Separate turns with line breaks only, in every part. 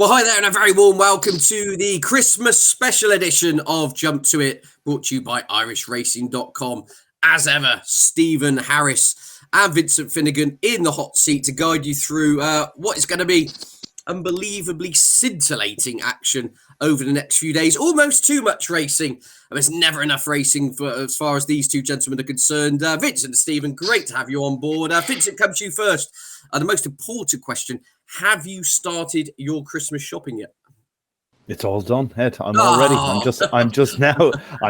Well, hi there, and a very warm welcome to the Christmas special edition of Jump to It, brought to you by irishracing.com. As ever, Stephen Harris and Vincent Finnegan in the hot seat to guide you through what is going to be unbelievably scintillating action over the next few days. Almost too much racing. There's never enough racing for as far as these two gentlemen are concerned. Vincent and Stephen, great to have you on board. Vincent, comes to you first. The most important question: have you started your Christmas shopping yet?
It's all done, Ed. I'm all ready. I'm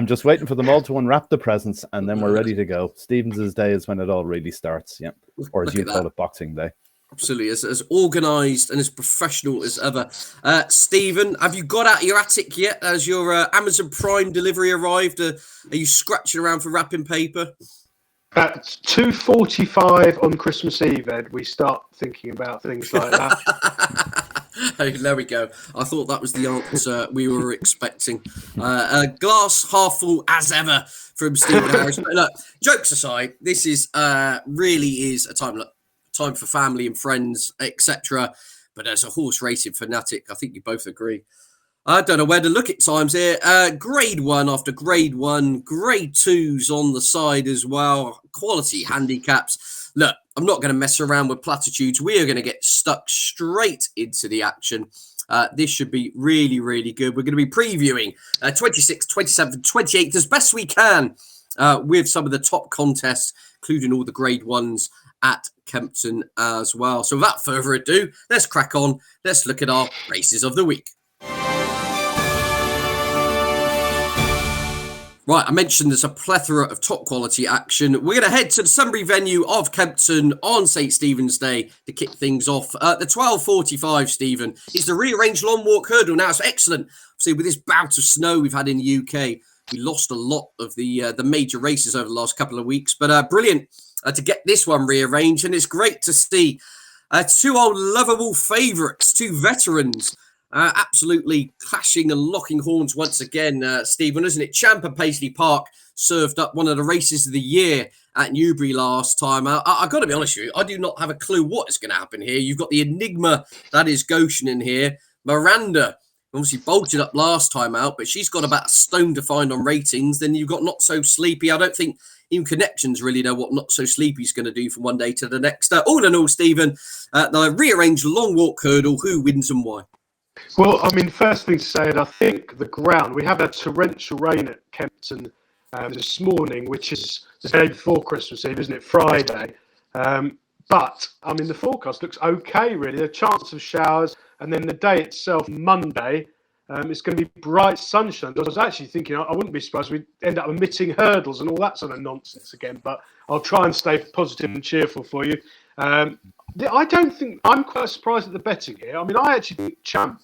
just waiting for them all to unwrap the presents, and then we're ready to go. Stevens' day is when it all really starts, yeah. Or as you call it, Boxing Day.
Absolutely, as organised and as professional as ever. Stephen, have you got out your attic yet? Has your Amazon Prime delivery arrived? Are you scratching around for wrapping paper?
At 2:45 on Christmas Eve, Ed, we start thinking about things like that.
There we go. I thought that was the answer we were expecting. A glass half full as ever from Stephen Harris. But look, jokes aside, this is really is a time for family and friends, etc. But as a horse racing fanatic, I think you both agree. I don't know where to look at times here. Grade 1 after Grade 1, Grade 2s on the side as well. Quality handicaps. Look, I'm not going to mess around with platitudes. We are going to get stuck straight into the action. This should be really, really good. We're going to be previewing 26, 27, 28 as best we can with some of the top contests, including all the Grade 1s at Kempton as well. So without further ado, let's crack on. Let's look at our races of the week. Right, I mentioned there's a plethora of top quality action. We're going to head to the Sunbury venue of Kempton on St. Stephen's Day to kick things off. The 12:45, Stephen, is the Rearranged long walk hurdle. Now, it's excellent. See, with this bout of snow we've had in the UK, we lost a lot of the major races over the last couple of weeks. But brilliant to get this one rearranged. And it's great to see two old lovable favourites, two veterans, absolutely clashing and locking horns once again, Stephen, isn't it? Champ Paisley Park served up one of the races of the year at Newbury last time. I've got to be honest with you, I do not have a clue what is going to happen here. You've got the enigma that is Goshen in here. Miranda obviously bolted up last time out, but she's got about a stone to find on ratings. Then you've got Not So Sleepy. I don't think even Connections really know what Not So Sleepy is going to do from one day to the next. All in all, Stephen, the Rearranged long walk hurdle, who wins and why?
Well, I mean, first thing to say, I think the ground, we have a torrential rain at Kempton this morning, which is the day before Christmas Eve, isn't it? Friday. But, I mean, the forecast looks okay, really. There are chances of showers. And then the day itself, Monday, it's going to be bright sunshine. I was actually thinking I wouldn't be surprised we'd end up omitting hurdles and all that sort of nonsense again. But I'll try and stay positive and cheerful for you. I don't think I'm quite surprised at the betting here. I mean, I actually think Champ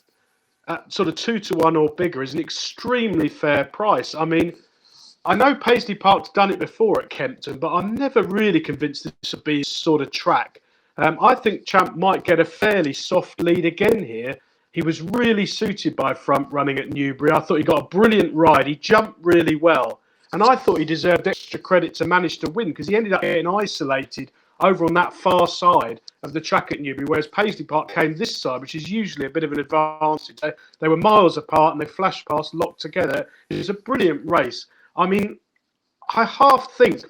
at sort of 2-1 or bigger is an extremely fair price. I mean, I know Paisley Park's done it before at Kempton, but I'm never really convinced this would be his sort of track. I think Champ might get a fairly soft lead again here. He was really suited by front running at Newbury. I thought he got a brilliant ride. He jumped really well. And I thought he deserved extra credit to manage to win because he ended up getting isolated over on that far side of the track at Newbury, whereas Paisley Park came this side, which is usually a bit of an advantage. They were miles apart and they flashed past, locked together. It was a brilliant race. I mean, I half think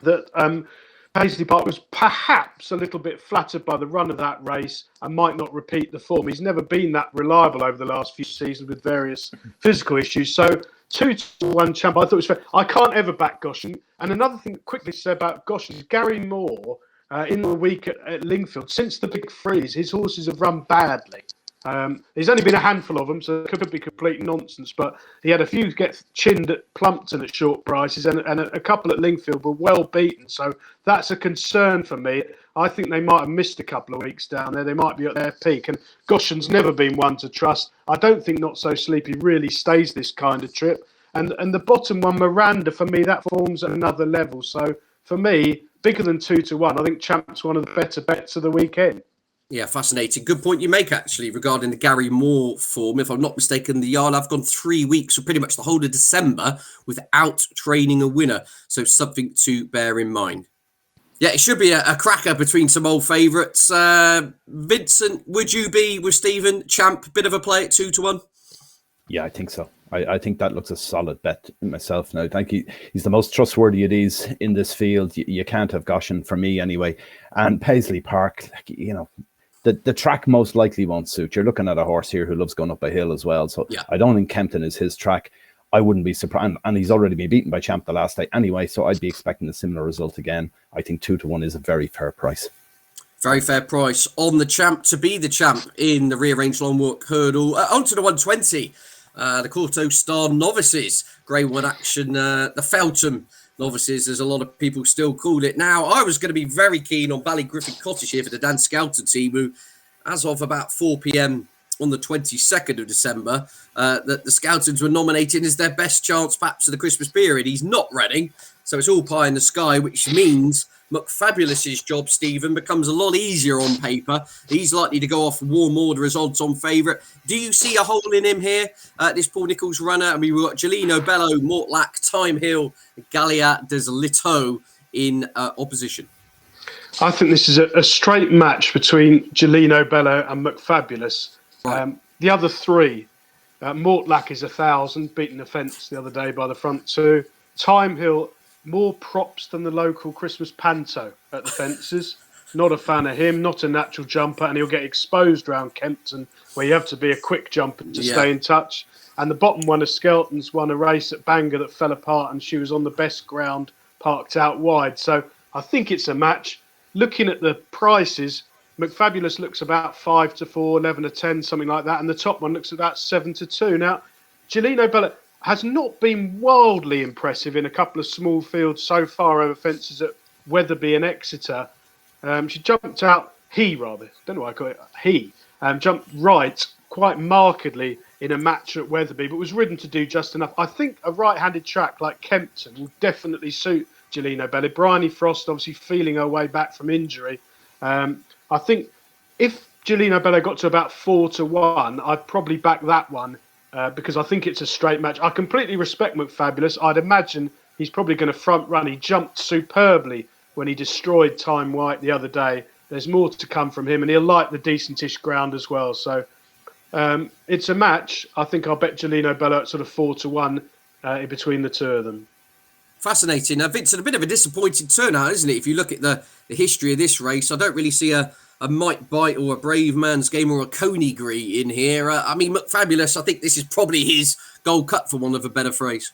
that Paisley Park was perhaps a little bit flattered by the run of that race and might not repeat the form. He's never been that reliable over the last few seasons with various physical issues. So 2-1 Champ, I thought was fair. I can't ever back Goshen. And another thing quickly to say about Goshen is Gary Moore in the week at Lingfield, since the big freeze, his horses have run badly. There's only been a handful of them, so it could be complete nonsense. But he had a few get chinned at Plumpton at short prices, and a couple at Lingfield were well beaten. So that's a concern for me. I think they might have missed a couple of weeks down there. They might be at their peak. And Goshen's never been one to trust. I don't think Not So Sleepy really stays this kind of trip. And the bottom one, Miranda, for me, that forms at another level. So for me, bigger than 2-1. I think Champ's one of the better bets of the weekend.
Yeah, fascinating. Good point you make, actually, regarding the Gary Moore form. If I'm not mistaken, the Yard have gone 3 weeks, or pretty much the whole of December, without training a winner. So something to bear in mind. Yeah, it should be a cracker between some old favourites. Vincent, would you be with Stephen Champ? Bit of a play at 2-1.
Yeah, I think so. I think that looks a solid bet myself now. Thank you. He's the most trustworthy of these in this field. You can't have Goshen for me anyway. And Paisley Park, the track most likely won't suit. You're looking at a horse here who loves going up a hill as well. So yeah. I don't think Kempton is his track. I wouldn't be surprised. And he's already been beaten by Champ the last day anyway. So I'd be expecting a similar result again. I think 2-1 is a very fair price.
Very fair price on the Champ to be the champ in the Rearranged Long Walk Hurdle. Onto the 120. The Quarto Star Novices, Grade 1 action, the Feltham Novices, as a lot of people still call it. Now, I was going to be very keen on Ballygriffin Cottage here for the Dan Skelton team, who, as of about 4 p.m. on the 22nd of December, that the Skeltons were nominating as their best chance perhaps of the Christmas period. He's not running, so it's all pie in the sky, which means McFabulous's job, Stephen, becomes a lot easier on paper. He's likely to go off warm order as odds-on favourite. Do you see a hole in him here, this Paul Nicholls runner? I mean, we've got Gelino Bello, Mortlack, Time Hill, Gallia des Lito in opposition.
I think this is a straight match between Gelino Bello and McFabulous. Right. The other three, Mortlack is 1,000, beating the fence the other day by the front two. Time Hill, more props than the local Christmas panto at the fences. Not a fan of him, not a natural jumper, and he'll get exposed around Kempton, where you have to be a quick jumper to stay in touch. And the bottom one of Skelton's won a race at Bangor that fell apart, and she was on the best ground, parked out wide. So I think it's a match. Looking at the prices, McFabulous looks about 5-4, 11-10, something like that, and the top one looks about 7-2. Now, Gelino Bello has not been wildly impressive in a couple of small fields so far over fences at Wetherby and Exeter. She jumped out, don't know why I call it, jumped right quite markedly in a match at Wetherby, but was ridden to do just enough. I think a right-handed track like Kempton will definitely suit Gelino Bello. Bryony Frost obviously feeling her way back from injury. I think if Gelino Bello got to about 4-1, I'd probably back that one. Because I think it's a straight match. I completely respect McFabulous. I'd imagine he's probably going to front run. He jumped superbly when he destroyed Time White the other day. There's more to come from him, and he'll like the decentish ground as well. So it's a match. I think I'll bet Gelino Bello at sort of 4-1 in between the two of them.
Fascinating. Vincent, a bit of a disappointing turnout, isn't it? If you look at the history of this race, I don't really see a Might Bite or a Brave Man's Game or a Coneygree in here. I mean, McFabulous, I think this is probably his gold cut, for want of a better phrase.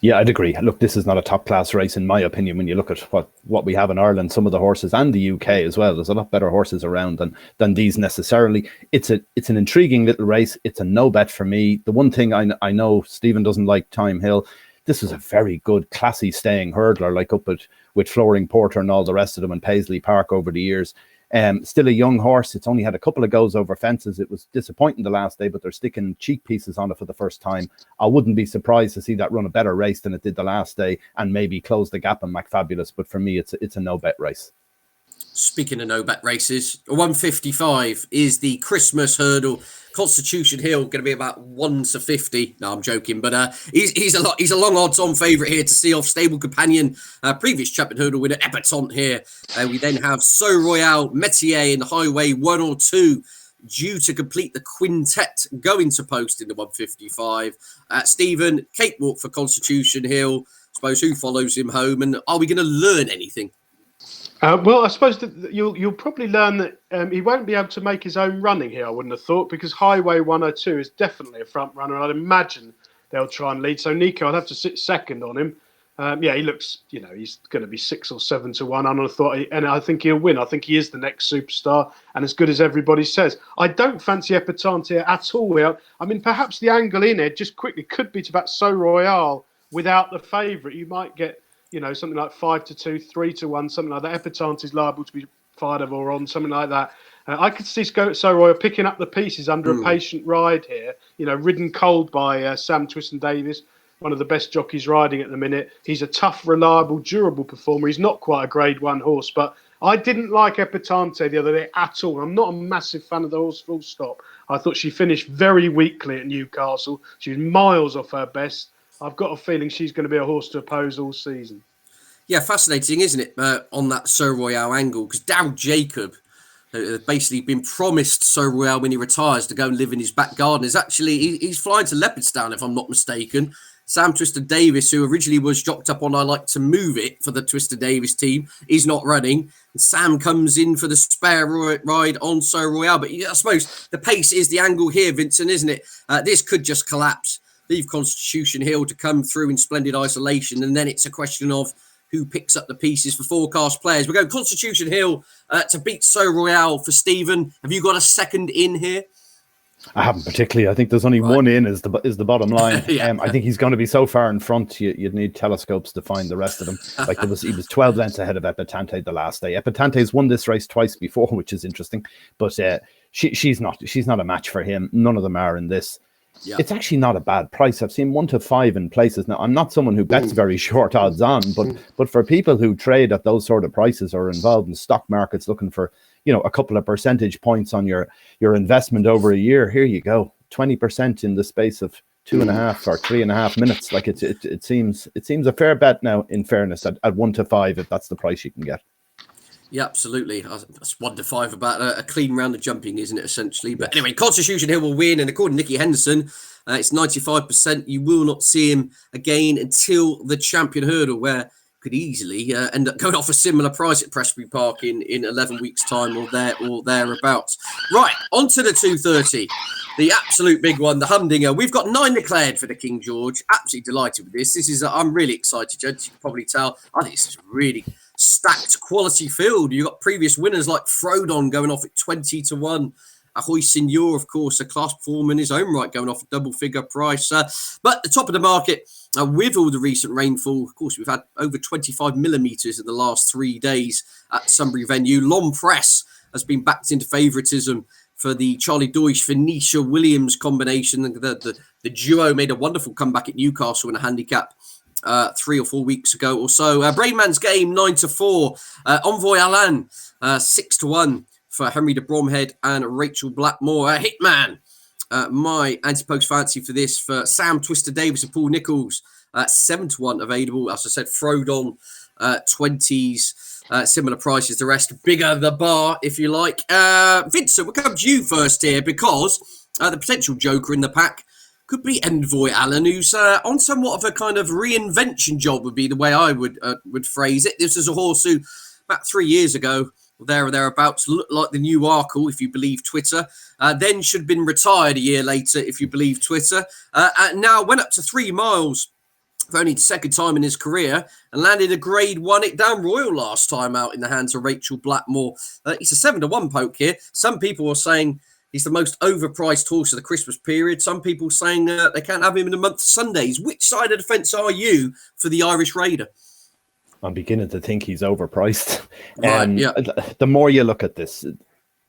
Yeah, I'd agree. Look, this is not a top-class race, in my opinion, when you look at what we have in Ireland, some of the horses, and the UK as well. There's a lot better horses around than these necessarily. It's an intriguing little race. It's a no-bet for me. The one thing I know Stephen doesn't like Time Hill. This was a very good, classy staying hurdler, like up with Flooring Porter and all the rest of them, and Paisley Park over the years. Still a young horse. It's only had a couple of goes over fences. It was disappointing the last day, but they're sticking cheek pieces on it for the first time. I wouldn't be surprised to see that run a better race than it did the last day and maybe close the gap on McFabulous. But for me, it's a no-bet race.
Speaking of no-bet races, 155 is the Christmas hurdle. Constitution Hill going to be about 1-50. No, I'm joking, but he's a long odds-on favourite here to see off stable companion, previous champion hurdle winner Epatante here. We then have So Royale, Metier in the Highway 1 or 2, due to complete the quintet going to post in the 155. Stephen, cakewalk for Constitution Hill. I suppose who follows him home, and are we going to learn anything?
Well, I suppose that you'll probably learn that he won't be able to make his own running here, I wouldn't have thought, because Highway 102 is definitely a front runner. I'd imagine they'll try and lead. So Nico, I'd have to sit second on him. He looks, he's going to be 6 or 7-1. And I think he'll win. I think he is the next superstar and as good as everybody says. I don't fancy Epatante here at all. I mean, perhaps the angle in it just quickly could be to about So Royale without the favourite. You might get something like 5-2, 3-1, something like that. Epatante is liable to be fired of or on, something like that. I could see So Royal picking up the pieces under a patient ride here, ridden cold by Sam Twiston-Davies, one of the best jockeys riding at the minute. He's a tough, reliable, durable performer. He's not quite a grade 1 horse, but I didn't like Epatante the other day at all. I'm not a massive fan of the horse, full stop. I thought she finished very weakly at Newcastle. She was miles off her best. I've got a feeling she's going to be a horse to oppose all season.
Yeah, fascinating, isn't it, on that Sir Royale angle? Because Daryl Jacob basically been promised Sir Royale when he retires to go and live in his back garden. Is actually he's flying to Leopardstown, if I'm not mistaken. Sam Twister Davis, who originally was jocked up on I Like to Move It for the Twister Davis team, is not running. And Sam comes in for the spare ride on Sir Royale. But I suppose the pace is the angle here, Vincent, isn't it? This could just collapse. Leave Constitution Hill to come through in splendid isolation. And then it's a question of who picks up the pieces for forecast players. We're going Constitution Hill to beat Sir Royale for Stephen. Have you got a second in here?
I haven't particularly. I think there's only one in is the bottom line.
Yeah.
I think he's going to be so far in front, you'd need telescopes to find the rest of them. Like he was 12 lengths ahead of Epatante the last day. Epatante's won this race twice before, which is interesting, but she's not a match for him. None of them are in this. Yeah. It's actually not a bad price. I've seen 1 to 5 in places. Now, I'm not someone who bets very short odds on, but for people who trade at those sort of prices or are involved in stock markets looking for, a couple of percentage points on your investment over a year, here you go. 20% in the space of 2.5 or 3.5 minutes. Like it seems a fair bet now, in fairness, at 1 to 5, if that's the price you can get.
Yeah, absolutely. That's 1 to 5 about a clean round of jumping, isn't it, essentially? But anyway, Constitution Hill will win. And according to Nicky Henderson, it's 95%. You will not see him again until the Champion Hurdle, where could easily end up going off a similar price at Presbury Park in 11 weeks' time or thereabouts. Right, on to the 2:30. The absolute big one, the Humdinger. We've got 9 declared for the King George. Absolutely delighted with this. I'm really excited, Judge. You can probably tell. I think this is really stacked quality field. You've got previous winners like Frodon going off at 20 to 1. Ahoy Signor, of course, a class performer in his own right, going off a double figure price. But the top of the market, with all the recent rainfall, of course, we've had over 25 millimetres in the last 3 days at Sunbury venue. Long Press has been backed into favouritism for the Charlie Deutsch, Venetia Williams combination. The duo made a wonderful comeback at Newcastle in a handicap 3 or 4 weeks ago or so. Brainman's Game 9 to 4. Envoy Alan 6 to 1 for Henry de Bromhead and Rachel Blackmore. Hitman, my anti-post fancy for this for Sam Twister Davis and Paul Nichols. 7 to 1 available. As I said, Frodon 20s. Similar prices, the rest bigger the bar, if you like. Vincent, we'll come to you first here because the potential joker in the pack could be Envoy Allen, who's on somewhat of a kind of reinvention job, would be the way I would phrase it. This is a horse who, about 3 years ago, there or thereabouts, looked like the new Arkle, if you believe Twitter. Then should have been retired a year later, if you believe Twitter. And now went up to 3 miles for only the second time in his career and landed a grade 1 at Down Royal last time out in the hands of Rachel Blackmore. He's a 7 to 1 poke here. Some people are saying he's the most overpriced horse of the Christmas period. Some people saying they can't have him in the month of Sundays. Which side of the fence are you for the Irish Raider?
I'm beginning to think he's overpriced.
Right, yeah.
The more you look at this,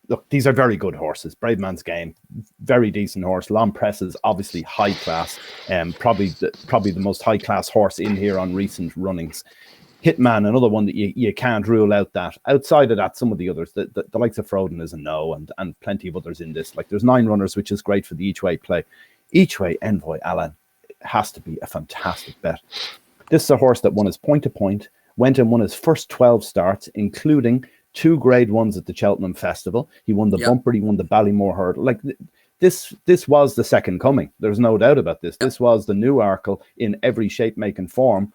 look, these are very good horses. Brave Man's Game, very decent horse. Long Press is obviously high class, probably the most high class horse in here on recent runnings. Hitman, another one that you can't rule out that. Outside of that, some of the others, the likes of Frodon is a no, and plenty of others in this. Like there's 9 runners, which is great for the each way play. Each way, Envoy Allen has to be a fantastic bet. This is a horse that won his point to point, went and won his first 12 starts, including 2 grade 1s at the Cheltenham Festival. He won the bumper, he won the Ballymore Hurdle. Like this was the second coming. There's no doubt about this. This was the new Arkle in every shape, make and form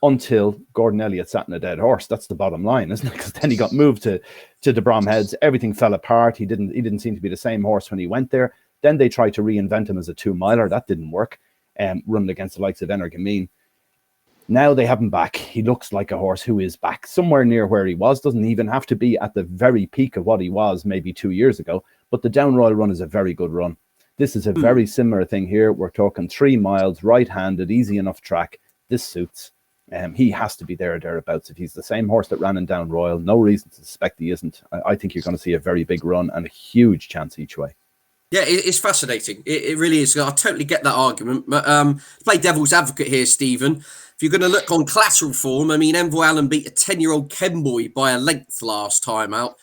until Gordon Elliott sat in a dead horse. That's the bottom line, isn't it? Because then he got moved to the Bromheads. Everything fell apart. He didn't seem to be the same horse when he went there. Then they tried to reinvent him as a 2-miler. That didn't work. Running against the likes of Energamine. Now they have him back. He looks like a horse who is back somewhere near where he was. Doesn't even have to be at the very peak of what he was maybe 2 years ago. But the Down Royal run is a very good run. This is a very similar thing here. We're talking 3 miles, right-handed, easy enough track. This suits. He has to be there or thereabouts. If he's the same horse that ran in Down Royal, no reason to suspect he isn't. I think you're going to see a very big run and a huge chance each way.
Yeah, it's fascinating. It really is. I totally get that argument. But to play devil's advocate here, Stephen, if you're going to look on collateral form, I mean, Envoy Allen beat a 10-year-old Kenboy by a length last time out.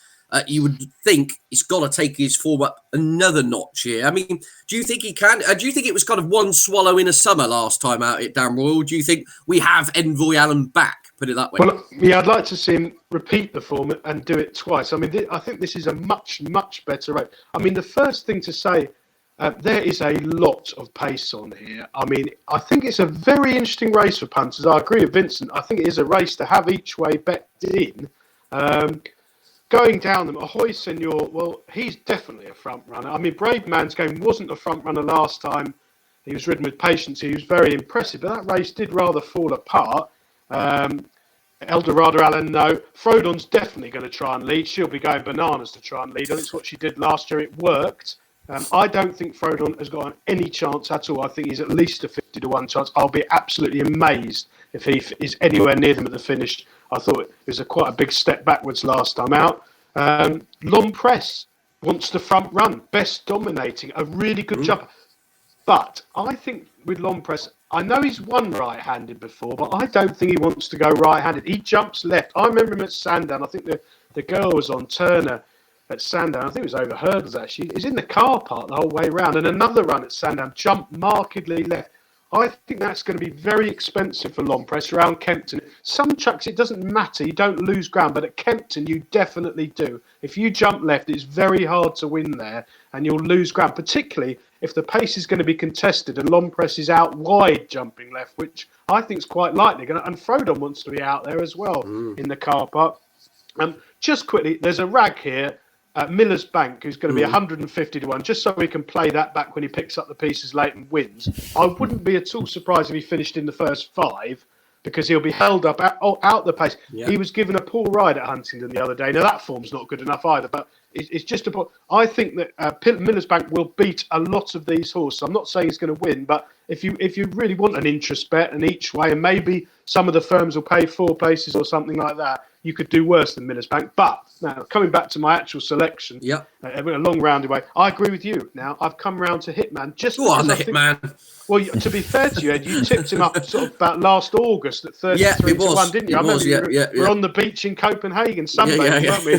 You would think he's got to take his form up another notch here. I mean, do you think he can? Do you think it was kind of one swallow in a summer last time out at Down Royal? Do you think we have Envoy Allen back? Put it that way.
Well, yeah, I'd like to see him repeat the form and do it twice. I mean, I think this is a much, much better race. I mean, the first thing to say, there is a lot of pace on here. I mean, I think it's a very interesting race for punters. I agree with Vincent. I think it is a race to have each way bet in. Going down them, Ahoy Senor, well, he's definitely a front runner. I mean, Brave Man's Game wasn't a front runner last time. He was ridden with patience. He was very impressive, but that race did rather fall apart. Eldorado Allen, no. Frodon's definitely going to try and lead. She'll be going bananas to try and lead. That's what she did last year. It worked. I don't think Frodon has got any chance at all. I think he's at least a 50-1 chance. I'll be absolutely amazed if he is anywhere near them at the finish. I thought it was quite a big step backwards last time out. Long Press wants the front run. Best dominating. A really good jumper. But I think with Long Press, I know he's won right-handed before, but I don't think he wants to go right-handed. He jumps left. I remember him at Sandown. I think the girl was on Turner at Sandown. I think it was over hurdles, actually. He's in the car park the whole way around. And another run at Sandown, jumped markedly left. I think that's going to be very expensive for Long Press around Kempton. Some tracks, it doesn't matter. You don't lose ground. But at Kempton, you definitely do. If you jump left, it's very hard to win there. And you'll lose ground, particularly if the pace is going to be contested and Long Press is out wide jumping left, which I think is quite likely. And Frodon wants to be out there as well in the car park. Just quickly, there's a rag here. Miller's Bank, who's going to be 150-1, just so we can play that back when he picks up the pieces late and wins. I wouldn't be at all surprised if he finished in the first 5, because he'll be held up out the pace. Yeah. He was given a poor ride at Huntingdon the other day. Now, that form's not good enough either, but it's just I think that Miller's Bank will beat a lot of these horses. I'm not saying he's going to win, but if you really want an interest bet and each way, and maybe some of the firms will pay 4 places or something like that, you could do worse than Miller's Bank. But now, coming back to my actual selection, a long rounded way, I agree with you. Now, I've come round to Hitman.
Hitman.
Well, to be fair to you, Ed, you tipped him up sort of about last August at 33-1, didn't you? I remember we were on the beach in Copenhagen Sunday, weren't we?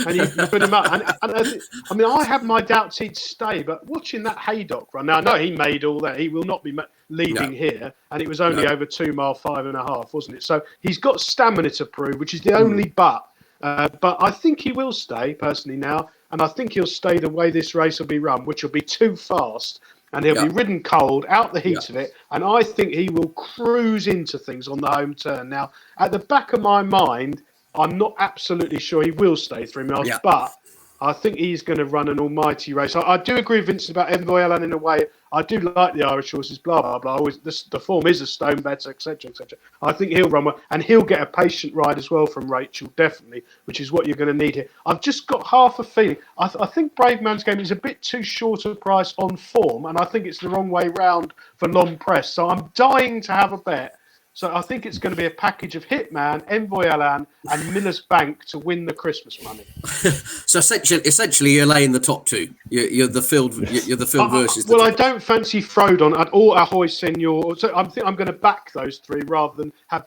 And you put him up. And I had my doubts he'd stay, but watching that Haydock run, now I know he made all that. He will not be leading here, and it was only over 2 mile 5.5, wasn't it? So he's got stamina to prove, which is the only but I think he will stay personally now, and I think he'll stay the way this race will be run, which will be too fast, and he'll be ridden cold out the heat of it, and I think he will cruise into things on the home turn. Now, at the back of my mind, I'm not absolutely sure he will stay 3 miles, but I think he's going to run an almighty race. I do agree with Vincent about Envoy Allen in a way. I do like the Irish horses, blah, blah, blah. Always, the form is a stone better, etc., etc. I think he'll run well. And he'll get a patient ride as well from Rachel, definitely, which is what you're going to need here. I've just got half a feeling. I think Brave Man's Game is a bit too short a price on form, and I think it's the wrong way round for Long Press. So I'm dying to have a bet. So I think it's going to be a package of Hitman, Envoy Allen, and Miller's Bank to win the Christmas money.
So essentially, you're laying the top 2. You're the field. You're the field versus.
I don't fancy Frodon or Ahoy Senor. So I think I'm going to back those 3 rather than have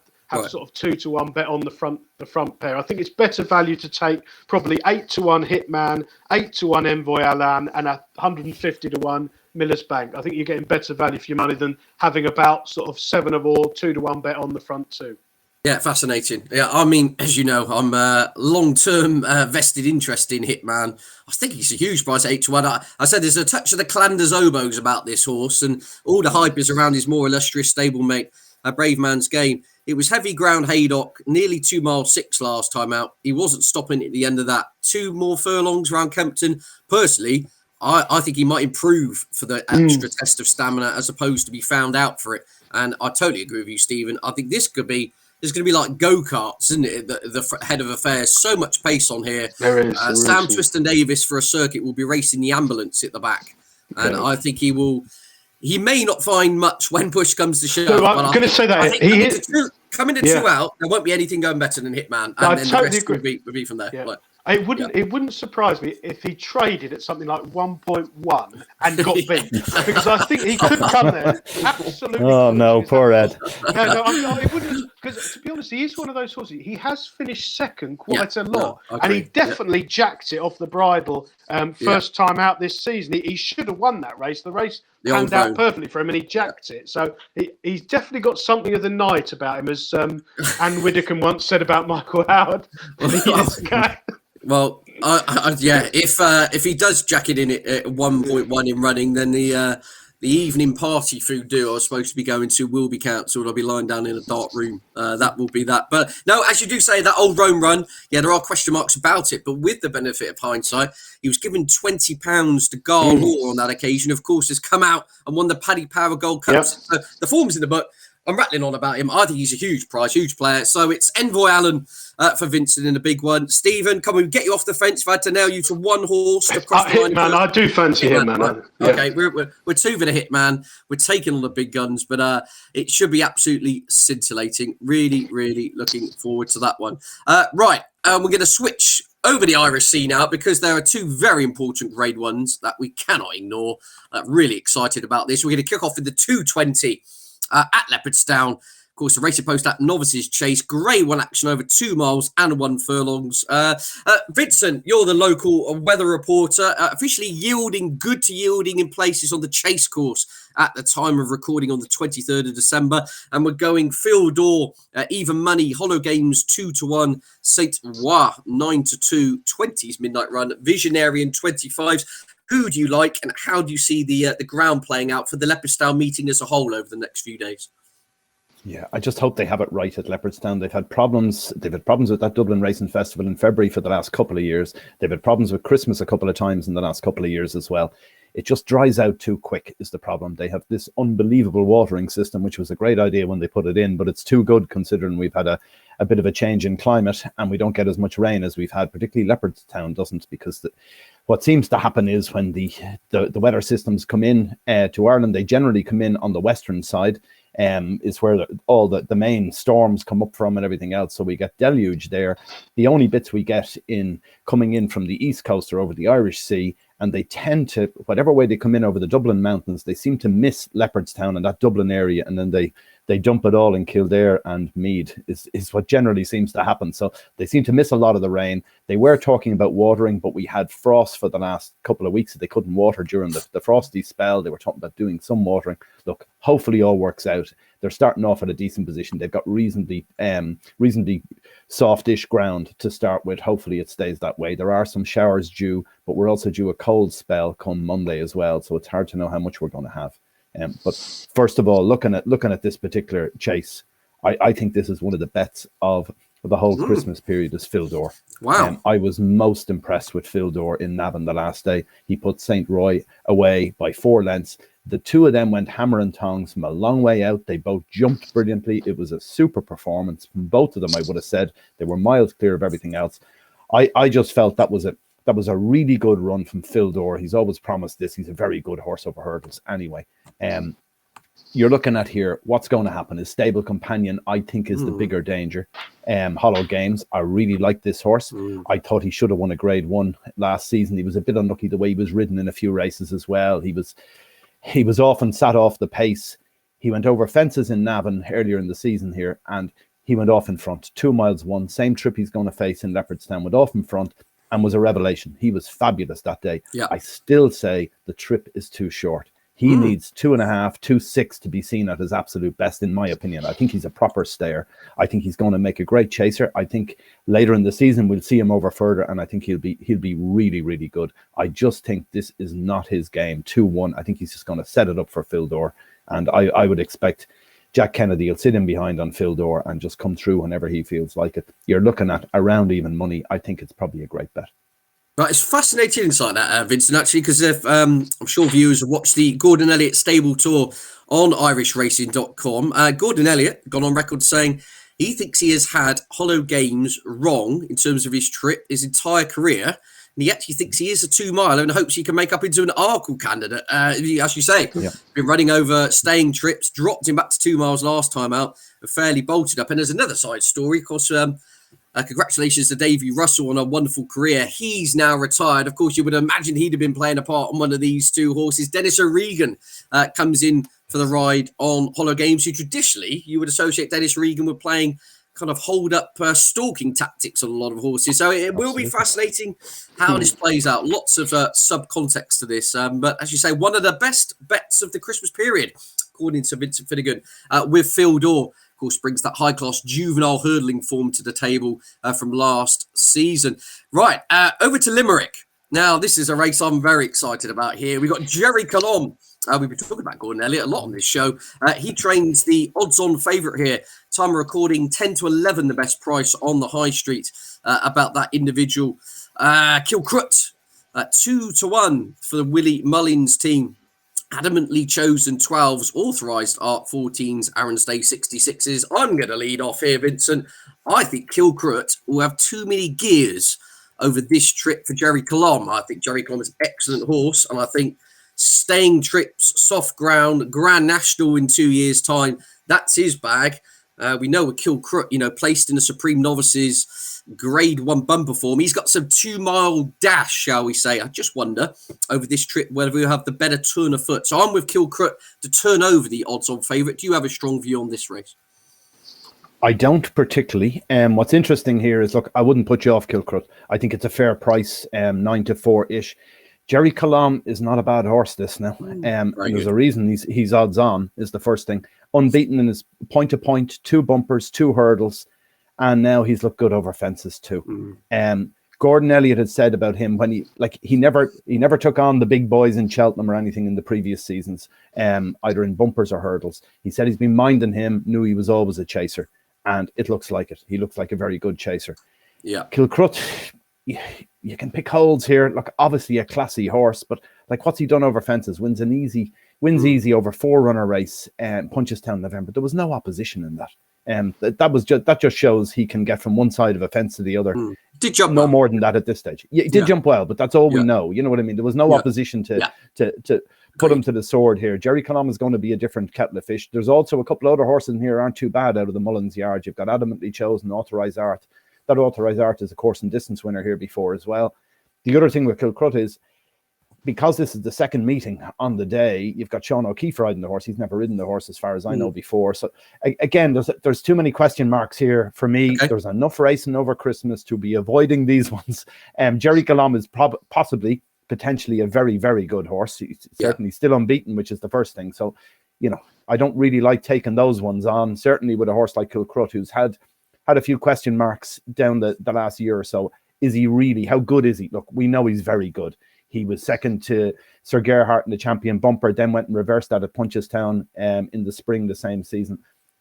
sort of 2-1 bet on the front pair. I think it's better value to take probably 8-1 Hitman, 8-1 Envoy Allen, and 150-1. Miller's Bank. I think you're getting better value for your money than having about sort of 7 of all 2-1 bet on the front 2.
Yeah, fascinating. Yeah, I mean, as you know, I'm long-term vested interest in Hitman. I think he's a huge price, 8-1. I said there's a touch of the Clanders Oboes about this horse, and all the hype is around his more illustrious stablemate, Brave Man's Game. It was heavy ground Haydock, nearly 2 mile 6 last time out. He wasn't stopping at the end of that. 2 more furlongs around Kempton. Personally, I think he might improve for the extra test of stamina as opposed to be found out for it. And I totally agree with you, Stephen. I think this could be like go-karts, isn't it? The head of affairs. So much pace on here.
There is.
Sam Twiston Davis for a circuit will be racing the ambulance at the back. And I think he will. He may not find much when push comes to shove.
No, I'm going to say that.
Coming to 2 out, there won't be anything going better than Hitman. And
I
then
totally
the rest
agree.
will be from there.
Yeah. It wouldn't surprise me if he traded at something like 1.1 and got beat, because I think he could come there absolutely.
Oh no, poor Ed.
It wouldn't, because to be honest, he is one of those horses. He has finished second quite a lot, and he definitely jacked it off the bridle first time out this season. He should have won that race. The race panned out perfectly for him, and he jacked it. So he's definitely got something of the night about him, as Anne Widdicombe once said about Michael Howard.
Well, if he does jack it in at 1.1 in running, then the evening party food I was supposed to be going to will be cancelled. I'll be lying down in a dark room. That will be that. But no, as you do say, that old Rome run, there are question marks about it. But with the benefit of hindsight, he was given £20 to Garl Hall on that occasion. Of course, has come out and won the Paddy Power Gold Cup. Yep. So the form's in the book. I'm rattling on about him. I think he's a huge prize, huge player. So it's Envoy Allen for Vincent in a big one. Stephen, come on, get you off the fence. If I had to nail you to one horse.
I do fancy him, man.
Okay, we're two for the hit, man. We're taking on the big guns, but it should be absolutely scintillating. Really, really looking forward to that one. Right, we're going to switch over the Irish Sea now, because there are two very important grade ones that we cannot ignore. Really excited about this. We're going to kick off with the 220. At Leopardstown. Of course, the race post at Novices Chase. Grade 1 action over 2 miles and 1 furlongs. Vincent, you're the local weather reporter. Officially good to yielding in places on the Chase course at the time of recording on the 23rd of December. And we're going Phil Door, even money, Hollow Games 2-1, Saint Wa 9-2, 20s midnight run, Visionarian 25s. Who do you like, and how do you see the ground playing out for the Leopardstown meeting as a whole over the next few days?
Yeah, I just hope they have it right at Leopardstown. They've had problems. They've had problems with that Dublin Racing Festival in February for the last couple of years. They've had problems with Christmas a couple of times in the last couple of years as well. It just dries out too quick is the problem. They have this unbelievable watering system, which was a great idea when they put it in, but it's too good considering we've had a bit of a change in climate and we don't get as much rain as we've had, particularly Leopardstown doesn't, because what seems to happen is when the weather systems come in to Ireland, they generally come in on the western side, is where all the main storms come up from and everything else. So we get deluge there. The only bits we get coming in from the east coast or over the Irish Sea, and they tend to, whatever way they come in over the Dublin mountains, they seem to miss Leopardstown and that Dublin area, and then they dump it all in Kildare and Meath is what generally seems to happen. So they seem to miss a lot of the rain. They were talking about watering, but we had frost for the last couple of weeks. They couldn't water during the frosty spell. They were talking about doing some watering. Look, hopefully all works out. They're starting off at a decent position. They've got reasonably softish ground to start with. Hopefully it stays that way. There are some showers due, but we're also due a cold spell come Monday as well. So it's hard to know how much we're going to have. But first of all, looking at this particular chase, I think this is one of the bets of the whole Christmas period is Phil Door.
Wow.
I was most impressed with Phil Door in Navan the last day. He put St. Roy away by 4 lengths. The two of them went hammer and tongs from a long way out. They both jumped brilliantly. It was a super performance from both of them. I would have said they were miles clear of everything else. I just felt that was a really good run from Phil Door. He's always promised this. He's a very good horse over hurdles anyway. You're looking at here, what's going to happen is Stable Companion, I think, is the bigger danger. Hollow Games, I really like this horse. I thought he should have won a grade 1 last season. He was a bit unlucky the way he was ridden in a few races as well. He was often sat off the pace. He went over fences in Navan earlier in the season here, and he went off in front. 2 miles 1, same trip he's going to face in Leopardstown, went off in front and was a revelation. He was fabulous that day.
Yeah.
I still say the trip is too short. He needs 2.5, 2.6 to be seen at his absolute best, in my opinion. I think he's a proper stayer. I think he's going to make a great chaser. I think later in the season we'll see him over further, and I think he'll be really, really good. I just think this is not his game. 2-1. I think he's just going to set it up for Phil Door, and I would expect Jack Kennedy will sit in behind on Phil Door and just come through whenever he feels like it. You're looking at around even money. I think it's probably a great bet.
Right, it's fascinating insight that, Vincent, actually, because if I'm sure viewers have watched the Gordon Elliott Stable Tour on irishracing.com. Gordon Elliott gone on record saying he thinks he has had Hollow Games wrong in terms of his trip his entire career. And he actually thinks he is a 2-miler and hopes he can make up into an Arkle candidate. As you say, been running over staying trips, dropped him back to 2 miles last time out, and fairly bolted up. And there's another side story, of course. Congratulations to Davy Russell on a wonderful career. He's now retired. Of course, you would imagine he'd have been playing a part on one of these two horses. Dennis O'Regan comes in for the ride on Hollow Games, who traditionally you would associate Dennis O'Regan with playing kind of hold up stalking tactics on a lot of horses. So it will be fascinating how this plays out. Lots of sub-context to this. But as you say, one of the best bets of the Christmas period, according to Vincent Finnegan, with Phil Dorr, of course, brings that high-class juvenile hurdling form to the table from last season. Right, over to Limerick. Now, this is a race I'm very excited about here. We've got Jerry Colomb. We've been talking about Gordon Elliott a lot on this show. He trains the odds-on favourite here. Time of recording 10 to 11, the best price on the high street about that individual. Kilcrut, 2 to 1 for the Willie Mullins team. Adamantly chosen 12s, authorised Art 14s, Aaron Stay 66s. I'm going to lead off here, Vincent. I think Kilcrut will have too many gears over this trip for Jerry Colomb. I think Jerry Colomb is an excellent horse, and I think staying trips, soft ground, Grand National in 2 years' time, that's his bag. We know with Kilcrut, placed in the Supreme Novices Grade 1 bumper form. He's got some 2 mile dash, shall we say. I just wonder over this trip whether we'll have the better turn of foot. So I'm with Kilcrut to turn over the odds-on favourite. Do you have a strong view on this race?
I don't particularly. What's interesting here is, look, I wouldn't put you off Kilcrut. I think it's a fair price, 9 to 4-ish. Jerry Colomb is not a bad horse this now. And there's a reason he's odds on, is the first thing. Unbeaten in his point-to-point, 2 bumpers, 2 hurdles. And now he's looked good over fences too. Gordon Elliott had said about him when he never took on the big boys in Cheltenham or anything in the previous seasons, either in bumpers or hurdles. He said he's been minding him, knew he was always a chaser, and it looks like it. He looks like a very good chaser. Yeah, Kilcrut, you can pick holes here. Look, obviously a classy horse, but like what's he done over fences? Wins easy over 4-runner race, Punchestown November. There was no opposition in that. That just shows he can get from one side of a fence to the other.
Did jump
no more than that at this stage. Yeah, he did jump well, but that's all we know. You know what I mean? There was no opposition to put him to the sword here. Jerry Colomb is going to be a different kettle of fish. There's also a couple of other horses in here aren't too bad out of the Mullins yard. You've got Adamantly Chosen, Authorised Art. That Authorised Art is a course and distance winner here before as well. The other thing with Kilcrut is, because this is the second meeting on the day, you've got Sean O'Keefe riding the horse. He's never ridden the horse as far as I know before. So again, there's too many question marks here for me. Okay. There's enough racing over Christmas to be avoiding these ones. Jerry Colomb is potentially a very, very good horse. He's certainly still unbeaten, which is the first thing. So, I don't really like taking those ones on, certainly with a horse like Kilcrut, who's had a few question marks down the last year or so. Is he really, how good is he? Look, we know he's very good. He was second to Sir Gerhardt in the champion bumper, then went and reversed that at Punchestown in the spring the same season.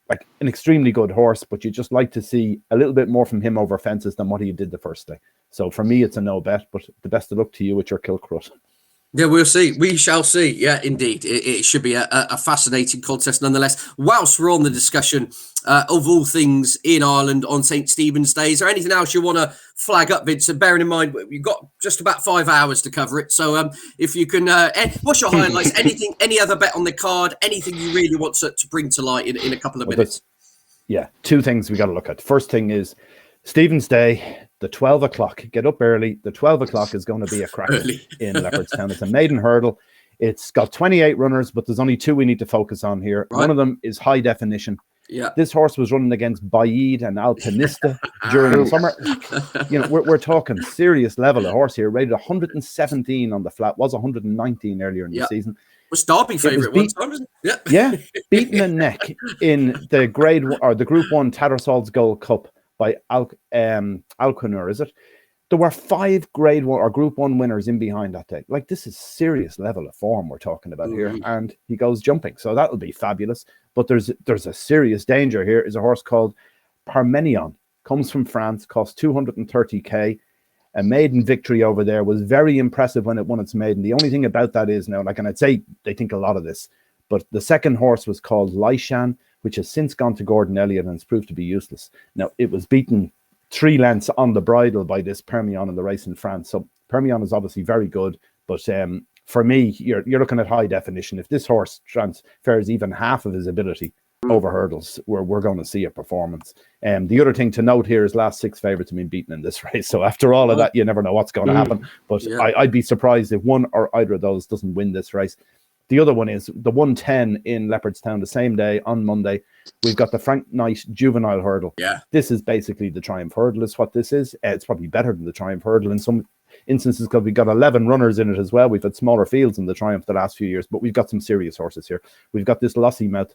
Like an extremely good horse, but you just like to see a little bit more from him over fences than what he did the first day. So for me, it's a no bet, but the best of luck to you with your Kilcrut.
Yeah, we'll see. We shall see. Yeah, indeed. It should be a fascinating contest nonetheless. Whilst we're on the discussion of all things in Ireland on St. Stephen's Day, is there anything else you want to flag up, Vincent? Bearing in mind, we've got just about 5 hours to cover it. So if you can, what's your highlights? Anything, any other bet on the card? Anything you really want to bring to light in a couple of minutes?
Yeah, 2 things we got to look at. First thing is Stephen's Day. The 12 o'clock, get up early. The 12 o'clock is going to be a cracker in Leopardstown. It's a maiden hurdle. It's got 28 runners, but there's only 2 we need to focus on here. Right. One of them is high definition. Yeah. This horse was running against Baid and Alpinista during the summer. We're talking serious level of horse here. Rated 117 on the flat, was 119 earlier in the season. Was
Derby favourite one time, wasn't it?
Yeah, beaten a neck in the the Group 1 Tattersall's Gold Cup by Alquinur, is it? There were 5 Grade 1 or Group 1 winners in behind that day. Like, this is serious level of form we're talking about here, and he goes jumping, so that'll be fabulous. But there's a serious danger here. Is a horse called Parmenion, comes from France, costs 230k. A maiden victory over there, was very impressive when it won its maiden. The only thing about that is now, and I'd say they think a lot of this, but the second horse was called Laishan, which has since gone to Gordon Elliott and has proved to be useless. Now, it was beaten 3 lengths on the bridle by this Permion in the race in France. So Permion is obviously very good, but for me, you're looking at high definition. If this horse transfers even half of his ability over hurdles, we're going to see a performance. The other thing to note here is last 6 favourites have been beaten in this race. So after all of that, you never know what's going to happen. But I'd be surprised if one or either of those doesn't win this race. The other one is the 110 in Leopardstown the same day on Monday. We've got the Frank Knight Juvenile Hurdle.
Yeah.
This is basically the Triumph Hurdle is what this is. It's probably better than the Triumph Hurdle in some instances because we've got 11 runners in it as well. We've had smaller fields in the Triumph the last few years, but we've got some serious horses here. We've got this Lossiemouth,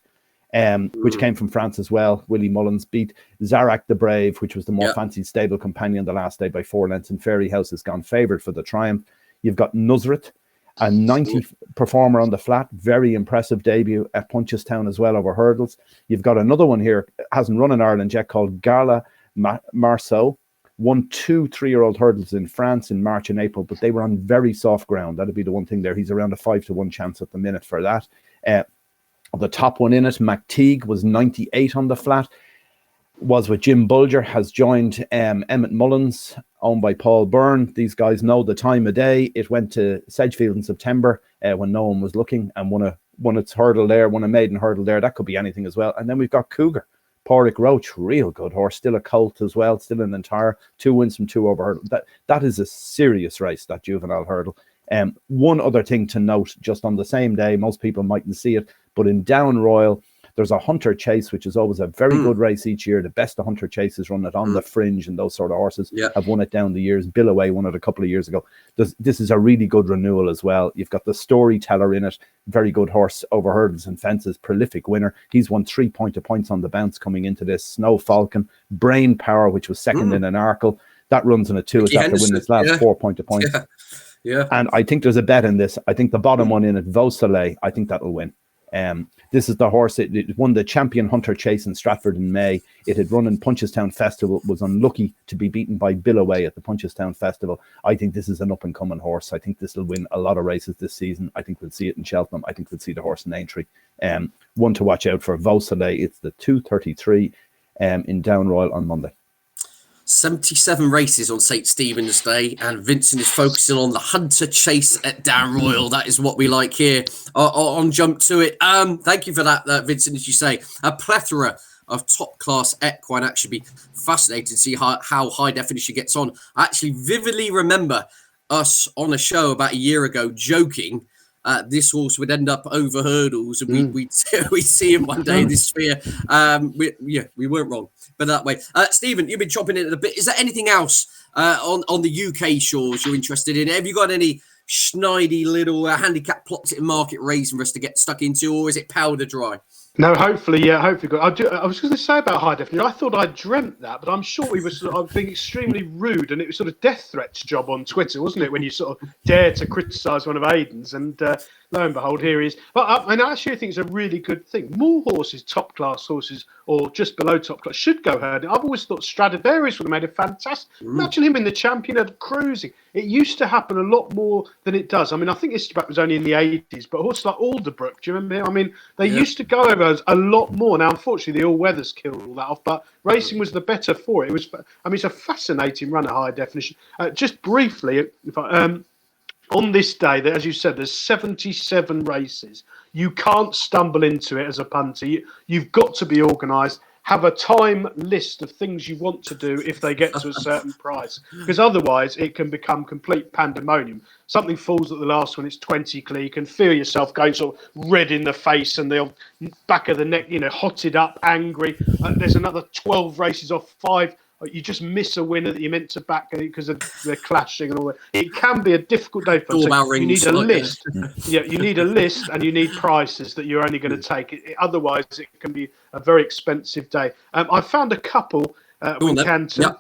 which came from France as well. Willie Mullins beat Zarak the Brave, which was the more fancied stable companion the last day by 4 lengths, and Fairy House has gone favoured for the Triumph. You've got Nusret, a 90 performer on the flat, very impressive debut at Punchestown as well over hurdles. You've got another one here, hasn't run in Ireland yet, called Gala Marceau. Won 2 3-year-old hurdles in France in March and April, but they were on very soft ground. That'd be the one thing there. He's around a 5-1 chance at the minute for that. The top one in it, McTeague, was 98 on the flat. Was with Jim Bulger, has joined Emmett Mullins, owned by Paul Byrne. These guys know the time of day. It went to Sedgefield in September when no one was looking and won its hurdle there, won a maiden hurdle there. That could be anything as well. And then we've got Cougar, Porrick Roach, real good horse, still a colt as well, still an entire 2 wins from 2 over hurdle. That is a serious race, that juvenile hurdle. One other thing to note, just on the same day, most people mightn't see it, but in Down Royal, there's a Hunter Chase, which is always a very good race each year. The best of Hunter Chases run it on the Fringe, and those sort of horses have won it down the years. Billaway won it a couple of years ago. This is a really good renewal as well. You've got the Storyteller in it, very good horse over hurdles and fences, prolific winner. He's won 3 points on the bounce coming into this. Snow Falcon, Brain Power, which was second in an Arkle. That runs in a 2 after winning its last 4 points.
Yeah.
And I think there's a bet in this. I think the bottom one in it, Vaucelet, I think that'll win. This is the horse. It won the Champion Hunter Chase in Stratford in May. It had run in Punchestown Festival, was unlucky to be beaten by Billaway at the Punchestown Festival. I think this is an up-and-coming horse. I think this will win a lot of races this season. I think we'll see it in Cheltenham. I think we'll see the horse in Aintree. One to watch out for, Vaucelet. It's the 2:33 in Down Royal on Monday.
77 races on St. Stephen's Day, and Vincent is focusing on the Hunter Chase at Down Royal. That is what we like here on Jump to It. Thank you for that, Vincent. As you say, a plethora of top-class equine. Actually be fascinating to see how high definition gets on. I actually vividly remember us on a show about a year ago joking this horse would end up over hurdles, and we'd see him one day in this sphere. We weren't wrong, but that way. Stephen, you've been chopping it a bit. Is there anything else on the UK shores you're interested in? Have you got any schneedy little handicap plots in market raising for us to get stuck into, or is it powder dry?
No, hopefully good. I was going to say about high definition. I thought I dreamt that, but I'm sure we were I was being extremely rude, and it was sort of death threats job on Twitter, wasn't it? When you sort of dare to criticise one of Aidan's, and lo and behold, here he is. But I actually think it's a really good thing. More horses, top class horses, or just below top class, should go herding. I've always thought Stradivarius would have made a fantastic. Imagine him in the Champion of cruising. It used to happen a lot more than it does. I mean, I think this was only in the 80s, but horses like Alderbrook, do you remember him? I mean, they used to go over a lot more. Now, unfortunately, the all-weathers killed all that off, but racing was the better for it. It's a fascinating run at high definition. Just briefly, on this day, as you said, there's 77 races. You can't stumble into it as a punter. You've got to be organised. Have a time list of things you want to do if they get to a certain price, because otherwise it can become complete pandemonium. Something falls at the last one, it's 20 clear. You can feel yourself going sort of red in the face and the back of the neck, hotted up, angry. There's another 12 races off 5. You just miss a winner that you meant to back because of the clashing and all that. It can be a difficult day for you. You need a list. You need a list, and you need prices that you're only going to take. Otherwise, it can be a very expensive day. I found a couple in Canton.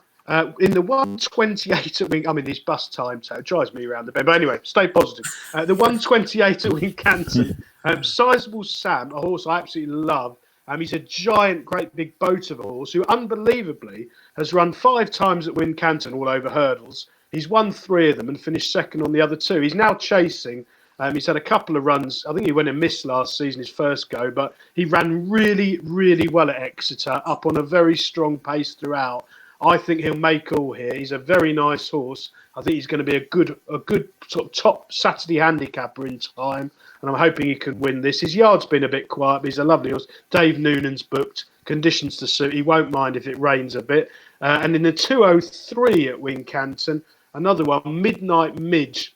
In the 128 at Wing, these bus times, so it drives me around the bend. But anyway, stay positive. The 128 at Wincanton, Sizable Sam, a horse I absolutely love. He's a giant, great big boat of a horse who unbelievably has run 5 times at Wincanton all over hurdles. He's won 3 of them and finished second on the other 2. He's now chasing. He's had a couple of runs. I think he went and missed last season, his first go, but he ran really, really well at Exeter, up on a very strong pace throughout. I think he'll make all here. He's a very nice horse. I think he's going to be a good sort of top Saturday handicapper in time, and I'm hoping he could win this. His yard's been a bit quiet, but he's a lovely horse. Dave Noonan's booked, conditions to suit. He won't mind if it rains a bit. And in the 203 at Wincanton, another one, Midnight Midge,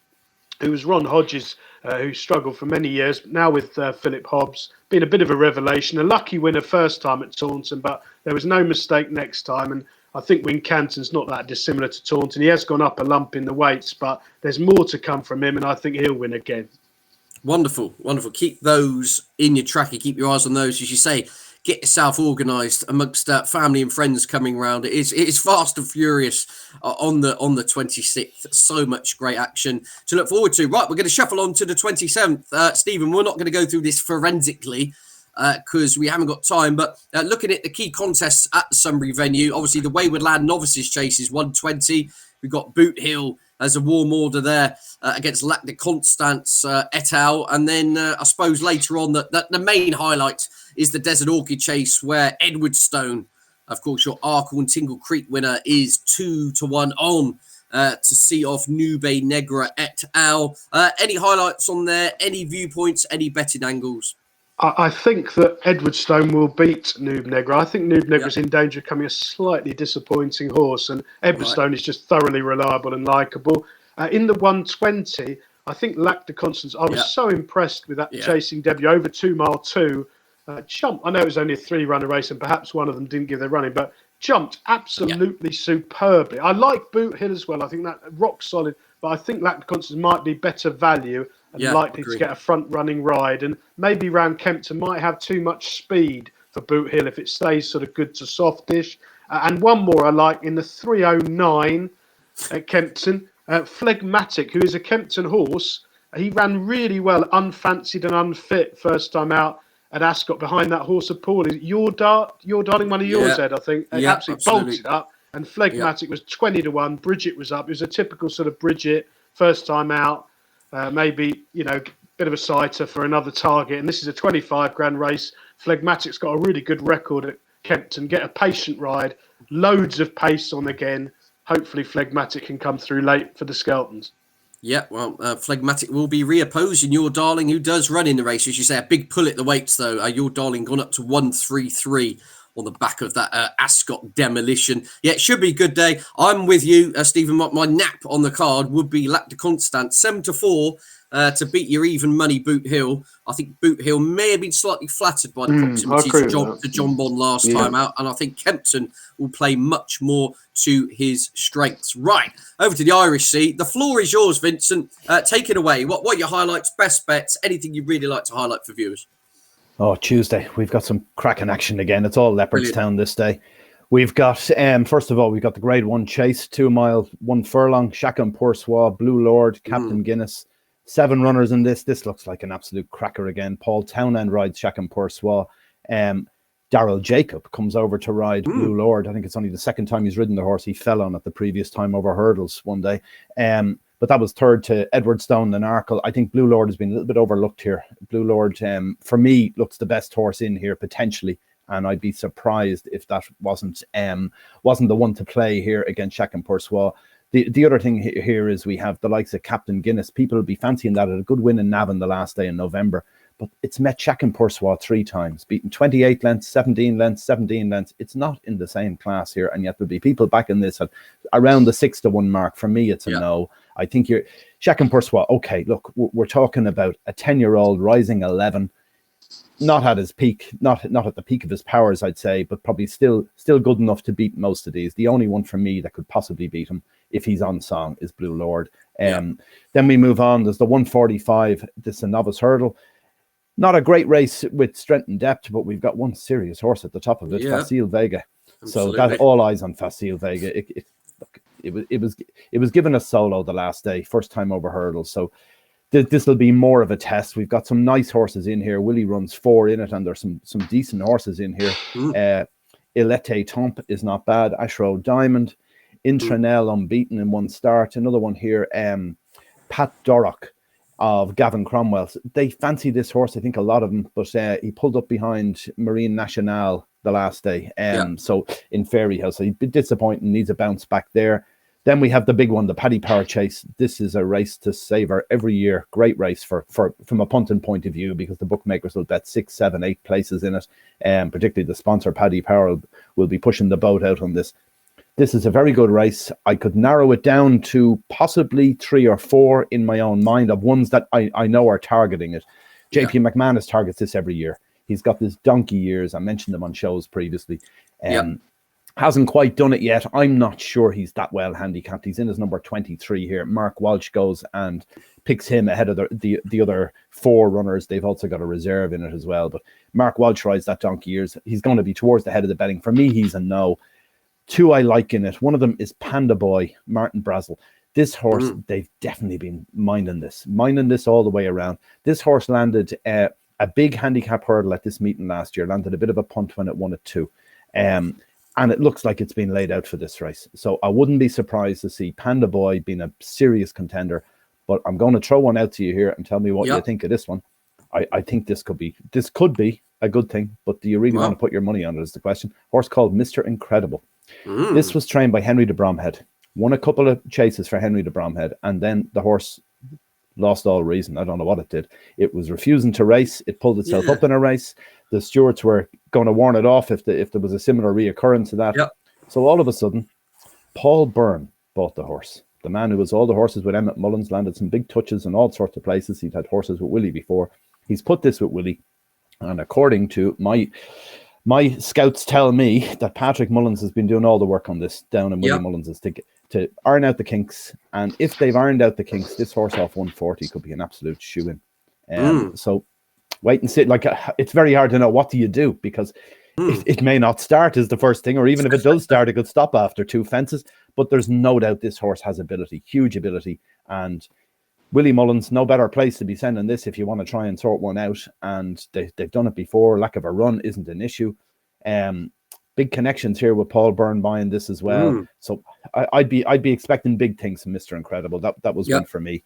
who was Ron Hodges, who struggled for many years, but now with Philip Hobbs, been a bit of a revelation. A lucky winner first time at Taunton, but there was no mistake next time. And I think Wincanton's not that dissimilar to Taunton. He has gone up a lump in the weights, but there's more to come from him, and I think he'll win again.
Wonderful, wonderful. Keep those in your tracker. Keep your eyes on those, as you say. Get yourself organised amongst family and friends coming round. It's fast and furious on the 26th. So much great action to look forward to. Right, we're going to shuffle on to the 27th. Stephen, we're not going to go through this forensically because we haven't got time. But looking at the key contests at the Sunbury venue, obviously the Wayward Land Novices Chase is 120. We've got Boot Hill as a warm order there against Lac de Constance et al. And then I suppose later on the main highlight is the Desert Orchid Chase, where Edwardstone, of course, your Arkle and Tingle Creek winner, is 2-1 on to see off Nube Negra et al. Any highlights on there? Any viewpoints? Any betting angles?
I think that Edwardstone will beat Noob Negra. I think Noob Negra's in danger of becoming a slightly disappointing horse, and Edwardstone is just thoroughly reliable and likeable. In the 120, I think Lac de Constance, I was so impressed with that chasing debut over 2 mile 2. Jumped. I know it was only a 3-runner race, and perhaps one of them didn't give their running, but jumped absolutely superbly. I like Boot Hill as well. I think that rock solid, but I think Lac de Constance might be better value and likely to get a front running ride, and maybe round Kempton might have too much speed for Boot Hill if it stays sort of good to softish. And one more I like in the 309 at Kempton, Phlegmatic, who is a Kempton horse. He ran really well, unfancied and unfit first time out at Ascot behind that horse of Paul. Is your darling, one of yours, Ed, I think. Absolutely bolted up. And Phlegmatic was 20-1. Bridget was up. It was a typical sort of Bridget first time out. Maybe, bit of a sighter for another target. And this is a 25 grand race. Phlegmatic's got a really good record at Kempton. Get a patient ride. Loads of pace on again. Hopefully Phlegmatic can come through late for the Skeltons.
Yeah, well, Phlegmatic will be reopposing Your Darling, who does run in the race. As you say, a big pull at the weights, though. Your Darling gone up to 133 on the back of that Ascot demolition. Yeah, it should be a good day. I'm with you, Stephen. My nap on the card would be Lac de Constance, 7-4 to beat your even money Boot Hill. I think Boot Hill may have been slightly flattered by the proximity to John Bond last time out, and I think Kempton will play much more to his strengths. Right, over to the Irish Sea. The floor is yours, Vincent. Take it away. What are your highlights, best bets, anything you'd really like to highlight for viewers?
Oh, Tuesday. We've got some cracking action again. It's all Leopardstown this day. We've got, first of all, we've got the Grade 1 Chase, 2 mile, 1 furlong, Chacun Poursois, Blue Lord, Captain Guinness. 7 runners in this. This looks like an absolute cracker again. Paul Townend rides Chacun Poursois. Daryl Jacob comes over to ride Blue Lord. I think it's only the second time he's ridden the horse. He fell on it the previous time over hurdles one day. But that was third to Edwardstone and Arkle. I think Blue Lord has been a little bit overlooked here. Blue Lord, for me, looks the best horse in here potentially, and I'd be surprised if that wasn't the one to play here against Chacun Poursois. The other thing here is we have the likes of Captain Guinness. People will be fancying that at a good win in Navan the last day in November. But it's met Chacun Poursois 3 times, beaten 28 lengths, 17 lengths, 17 lengths. It's not in the same class here, and yet there'll be people back in this at around the 6-1 mark. For me, it's a no. I think you're Chacun Poursois. Okay, look, we're talking about a 10-year-old rising 11, not at his peak, not at the peak of his powers, I'd say, but probably still good enough to beat most of these. The only one for me that could possibly beat him if he's on song is Blue Lord. Then we move on. There's the 145. This is a novice hurdle. Not a great race with strength and depth, but we've got one serious horse at the top of it, Facile Vega. Absolutely. So that's all eyes on Facile Vega. It was given a solo the last day, first time over hurdles. So this will be more of a test. We've got some nice horses in here. Willie runs 4 in it, and there's some decent horses in here. Ilete Tomp is not bad. Ashrow Diamond, Intranel unbeaten in 1 start. Another one here, Pat Dorrock. of Gavin Cromwell's. They fancy this horse, I think, a lot of them, but he pulled up behind Marine National the last day. So in Fairy House, so he'd be disappointing, needs a bounce back there. Then we have the big one, the Paddy Power Chase. This is a race to savour every year. Great race for from a punting point of view, because the bookmakers will bet 6, 7, 8 places in it. Particularly the sponsor, Paddy Power, will be pushing the boat out on this. This is a very good race. I could narrow it down to possibly 3 or 4 in my own mind of ones that I know are targeting it. JP McManus targets this every year. He's got this donkey years. I mentioned them on shows previously. Hasn't quite done it yet. I'm not sure he's that well handicapped. He's in his number 23 here. Mark Walsh goes and picks him ahead of the other 4 runners. They've also got a reserve in it as well. But Mark Walsh rides that donkey years. He's going to be towards the head of the betting. For me, he's a no. 2 I like in it. One of them is Panda Boy, Martin Brazel. This horse, they've definitely been minding this all the way around. This horse landed a big handicap hurdle at this meeting last year, landed a bit of a punt when it won at 2. And it looks like it's been laid out for this race. So I wouldn't be surprised to see Panda Boy being a serious contender. But I'm going to throw one out to you here and tell me what you think of this one. I think this could be a good thing, but do you really want to put your money on it is the question. Horse called Mr. Incredible. This was trained by Henry de Bromhead. Won a couple of chases for Henry de Bromhead, and then the horse lost all reason. I don't know what it did. It was refusing to race. It pulled itself up in a race. The stewards were going to warn it off if there was a similar reoccurrence to that. So all of a sudden, Paul Byrne bought the horse. The man who was all the horses with Emmett Mullins, landed some big touches in all sorts of places. He'd had horses with Willie before. He's put this with Willie. And according to my scouts tell me that Patrick Mullins has been doing all the work on this down in Willie Mullins' to iron out the kinks. And if they've ironed out the kinks, this horse off 140 could be an absolute shoe-in. So wait and see. Like, it's very hard to know what do you do, because it may not start is the first thing, or even if it does start, it could stop after 2 fences. But there's no doubt this horse has ability, huge ability. And Willie Mullins, no better place to be sending this if you want to try and sort one out. And they've done it before. Lack of a run isn't an issue. Big connections here with Paul Byrne buying this as well. So I'd be expecting big things from Mr. Incredible. That was one for me.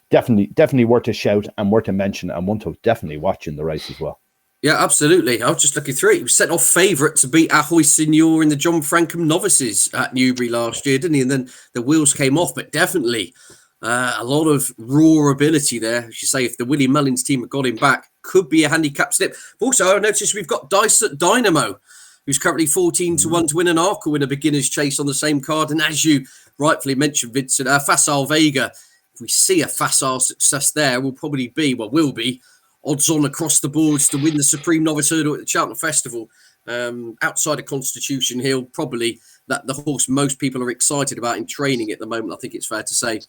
Definitely worth a shout and worth a mention, and one to definitely watch in the race as well.
Yeah, absolutely. I was just looking through it. He was sent off favourite to beat Ahoy Senior in the John Frankham Novices at Newbury last year, didn't he? And then the wheels came off, but definitely a lot of raw ability there. As you say, if the Willie Mullins team had got him back, could be a handicap slip. But also, I noticed we've got Dysart Dynamo, who's currently 14 to 1 to win an ARCA win a beginner's chase on the same card. And as you rightfully mentioned, Vincent, Facile Vega, if we see a facile success there, will be odds on across the boards to win the Supreme Novice Hurdle at the Cheltenham Festival. Outside of Constitution Hill, probably that the horse most people are excited about in training at the moment, I think it's fair to say,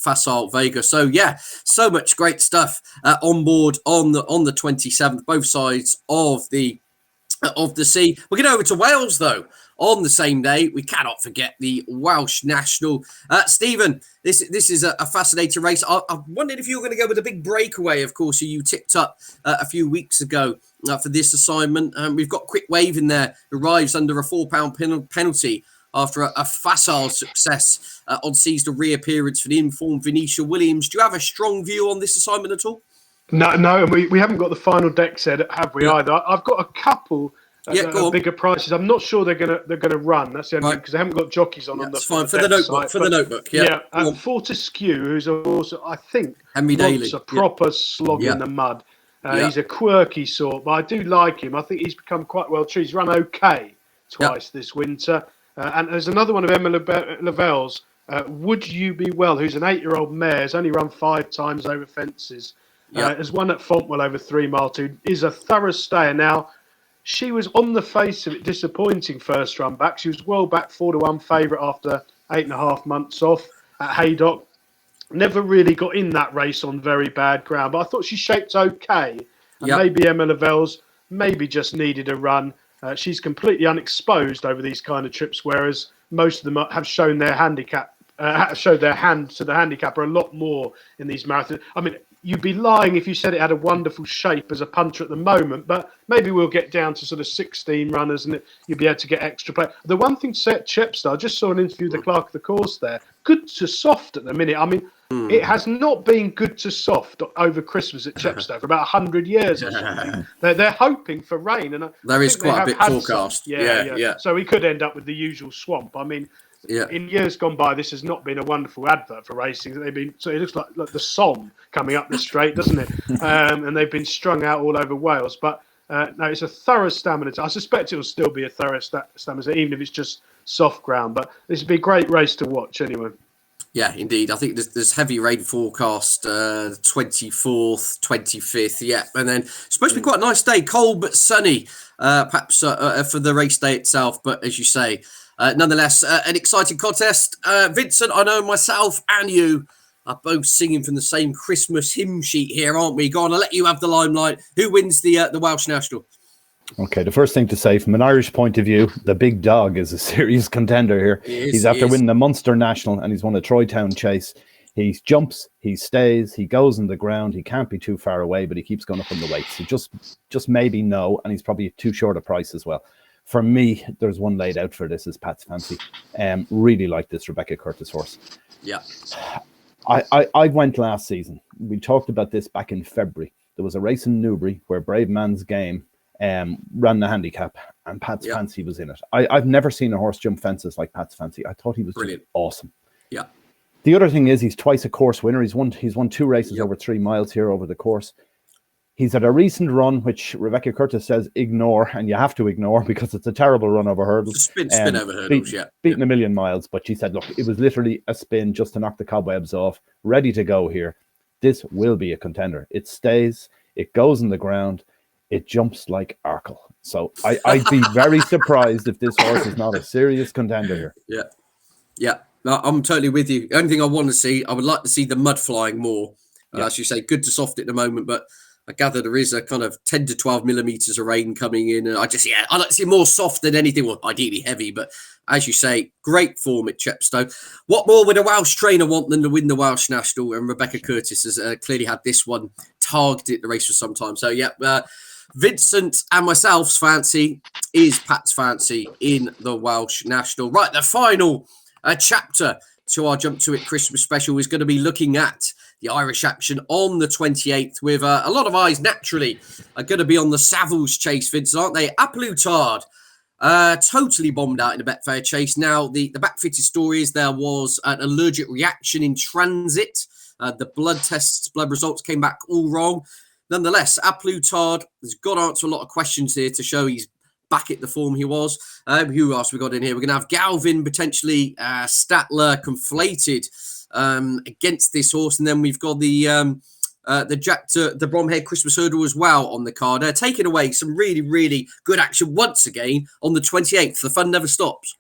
Facile Vega. So yeah, so much great stuff on board on the 27th, both sides of the sea. We're going over to Wales though. On the same day, we cannot forget the Welsh National. Stephen, this is a fascinating race. I wondered if you were going to go with a big breakaway, of course, who you tipped up a few weeks ago for this assignment. We've got Quick Wave in there, arrives under a £4 penalty after a facile success on seasonal reappearance for the informed Venetia Williams. Do you have a strong view on this assignment at all?
No, we haven't got the final deck set, have we, either? I've got a couple bigger prices. I'm not sure they're gonna run. That's the only because they haven't got jockeys on.
That's fine for the notebook. For the notebook,
Fortescue, who's also I think
Henry Daly,
a proper slog in the mud. He's a quirky sort, but I do like him. I think he's become quite well treated. He's run okay twice this winter. And there's another one of Emma Lavelle's. Would You Be Well? Who's an 8-year-old mare? Has only run 5 times over fences. Has won at Fontwell over 3 mile 2. Is a thorough stayer now. She was on the face of it disappointing first run back. She was well back 4-1 favourite after 8.5 months off at Haydock. Never really got in that race on very bad ground, but I thought she shaped okay. And maybe Emma Lavelle's maybe just needed a run. She's completely unexposed over these kind of trips, whereas most of them have shown their handicap, showed their hand to the handicapper a lot more in these marathons. I mean, you'd be lying if you said it had a wonderful shape as a punter at the moment, but maybe we'll get down to sort of 16 runners and you'll be able to get extra play. The one thing to say at Chepstow, I just saw an interview with the clerk of the course there, good to soft at the minute. I mean, It has not been good to soft over Christmas at Chepstow for about 100 years or something. They're hoping for rain, and
there is quite a bit forecast.
Yeah. So we could end up with the usual swamp. I mean, in years gone by, this has not been a wonderful advert for racing. So it looks like the Somme coming up the straight, doesn't it? And they've been strung out all over Wales. But no, it's a thorough stamina. I suspect it will still be a thorough stamina, even if it's just soft ground. But this would be a great race to watch anyway.
Yeah, indeed. I think there's heavy rain forecast, 24th, 25th. Yeah, and then it's supposed to be quite a nice day, cold but sunny, perhaps for the race day itself. But as you say, nonetheless, an exciting contest. Vincent, I know myself and you are both singing from the same Christmas hymn sheet here, aren't we? Go on, I'll let you have the limelight. Who wins the Welsh National?
Okay, the first thing to say, from an Irish point of view, the big dog is a serious contender here. He's after winning the Munster National, and he's won a Troytown Chase. He jumps, he stays, he goes on the ground. He can't be too far away, but he keeps going up in the weights. He just maybe no, and he's probably too short a price as well. For me, there's one laid out for this, is Pat's Fancy. Really like this Rebecca Curtis horse.
Yeah.
I went last season. We talked about this back in February. There was a race in Newbury where Brave Man's Game ran the handicap, and Pat's Fancy was in it. I've never seen a horse jump fences like Pat's Fancy. I thought he was just awesome.
Yeah.
The other thing is he's twice a course winner. He's won 2 races over 3 miles here over the course. He's had a recent run, which Rebecca Curtis says ignore, and you have to ignore because it's a terrible run over hurdles.
Spin over hurdles,
beating a million miles. But she said, look, it was literally a spin just to knock the cobwebs off. Ready to go here. This will be a contender. It stays. It goes in the ground. It jumps like Arkle. So I'd be very surprised if this horse is not a serious contender here.
Yeah. No, I'm totally with you. The only thing I want to see, I would like to see the mud flying more. As you say, good to soft at the moment, but I gather there is a kind of 10 to 12 millimeters of rain coming in. And I like to see more soft than anything, well, ideally heavy, but as you say, great form at Chepstow. What more would a Welsh trainer want than to win the Welsh National? And Rebecca Curtis has clearly had this one targeted at the race for some time. So, Vincent and myself's fancy is Pat's Fancy in the Welsh National. Right, the final chapter to our Jump to It Christmas special is going to be looking at the Irish action on the 28th with a lot of eyes naturally are going to be on the Savills chase, Vincent, aren't they? Applutard totally bombed out in the Betfair chase. Now, the backfitted story is there was an allergic reaction in transit. The blood results came back all wrong. Nonetheless, Applutard has got to answer a lot of questions here to show he's back at the form he was. Who else we got in here? We're going to have Galvin, potentially Statler conflated against this horse. And then we've got the Jack the Bromhead Christmas Hurdle as well on the card. Taking away some really, really good action once again on the 28th. The fun never stops.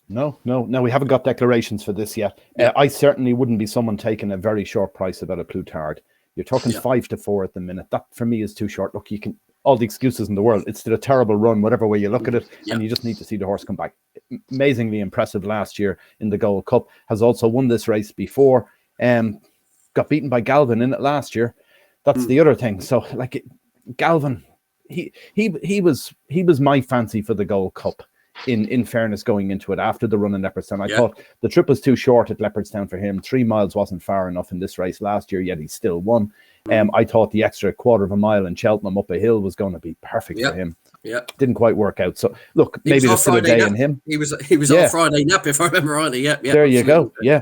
No, we haven't got declarations for this yet. I certainly wouldn't be someone taking a very short price about a Plutard. You're talking 5 to 4 at the minute. That for me is too short. Look, you can all the excuses in the world. It's still a terrible run, whatever way you look at it, and you just need to see the horse come back. Amazingly impressive last year in the Gold Cup. Has also won this race before. Got beaten by Galvin in it last year. That's the other thing. So, like Galvin, he was my fancy for the Gold Cup. In fairness, going into it after the run in Leopardstown, I thought the trip was too short at Leopardstown for him. 3 miles wasn't far enough in this race last year, yet he still won. I thought the extra quarter of a mile in Cheltenham up a hill was going to be perfect for him. Didn't quite work out. So look, maybe there's still a day in him.
He was on Friday nap, if I remember rightly.
There you go. Yeah.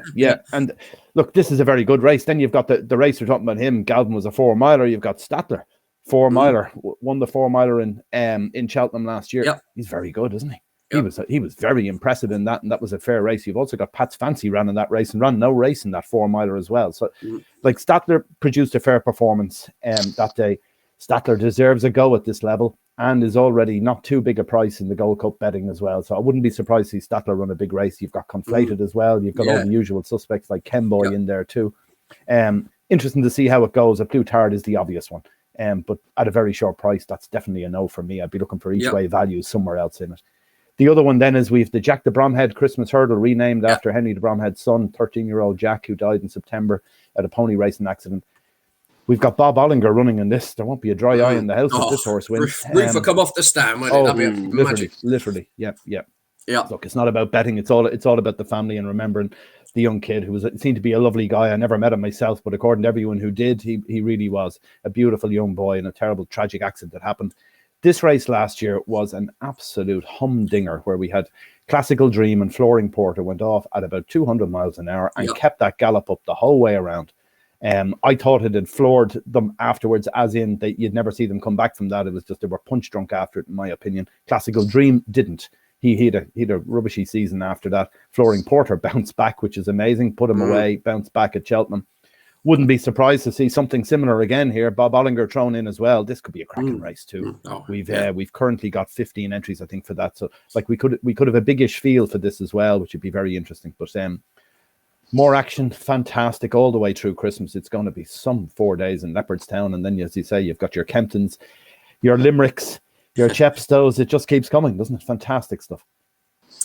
And look, this is a very good race. Then you've got the race we're talking about him. Galvin was a 4-miler. You've got Statler, 4-miler, won the 4-miler in Cheltenham last year. He's very good, isn't he? He was very impressive in that, and that was a fair race. You've also got Pat's Fancy ran in that race and ran no race in that 4-miler as well. So, like Statler produced a fair performance that day. Statler deserves a go at this level and is already not too big a price in the Gold Cup betting as well. So I wouldn't be surprised to see Statler run a big race. You've got Conflated as well. You've got all the usual suspects like Kemboy in there too. Interesting to see how it goes. A Plutard is the obvious one. But at a very short price, that's definitely a no for me. I'd be looking for each way values somewhere else in it. The other one then is we've the Jack the Bromhead Christmas Hurdle, renamed after Henry the Bromhead's son, 13-year-old Jack, who died in September at a pony racing accident. We've got Bob Ollinger running in this. There won't be a dry eye in the house if this horse wins.
Roof will come off the stand.
Literally. Yeah. Look, it's not about betting. It's all about the family and remembering the young kid who seemed to be a lovely guy. I never met him myself, but according to everyone who did, he really was a beautiful young boy in a terrible, tragic accident that happened. This race last year was an absolute humdinger where we had Classical Dream and Flooring Porter went off at about 200 miles an hour and kept that gallop up the whole way around. I thought it had floored them afterwards, as in that you'd never see them come back from that. It was just they were punch drunk after it, in my opinion. Classical Dream didn't. He had a rubbishy season after that. Flooring Porter bounced back, which is amazing. Put him away, bounced back at Cheltenham. Wouldn't be surprised to see something similar again here. Bob Ollinger thrown in as well. This could be a cracking race too. We've currently got 15 entries, I think, for that. So like we could have a biggish field for this as well, which would be very interesting. But more action, fantastic all the way through Christmas. It's going to be some 4 days in Leopardstown, and then, as you say, you've got your Kemptons, your Limericks, your Chepstows. It just keeps coming, doesn't it? Fantastic stuff.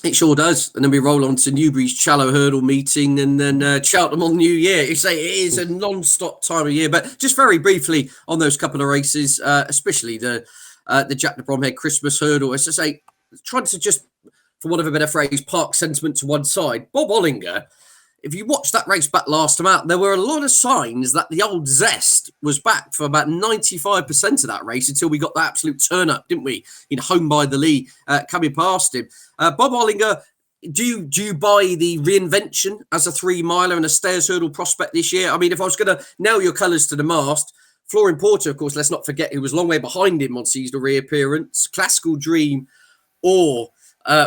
It sure does. And then we roll on to Newbury's Shallow Hurdle meeting, and then Cheltenham on New Year. You say it is a non-stop time of year, but just very briefly on those couple of races, especially the Jack de Bromhead Christmas Hurdle. As I say, trying to just, for want of a better phrase, park sentiment to one side. Bob Ollinger, if you watched that race back last time out, there were a lot of signs that the old zest was back for about 95% of that race until we got the absolute turn up, didn't we? In Home by the Lee, coming past him. Bob Ollinger, do you buy the reinvention as a 3-miler and a stairs hurdle prospect this year? I mean, if I was going to nail your colours to the mast, Flooring Porter, of course, let's not forget, who was a long way behind him on seasonal reappearance, Classical Dream, or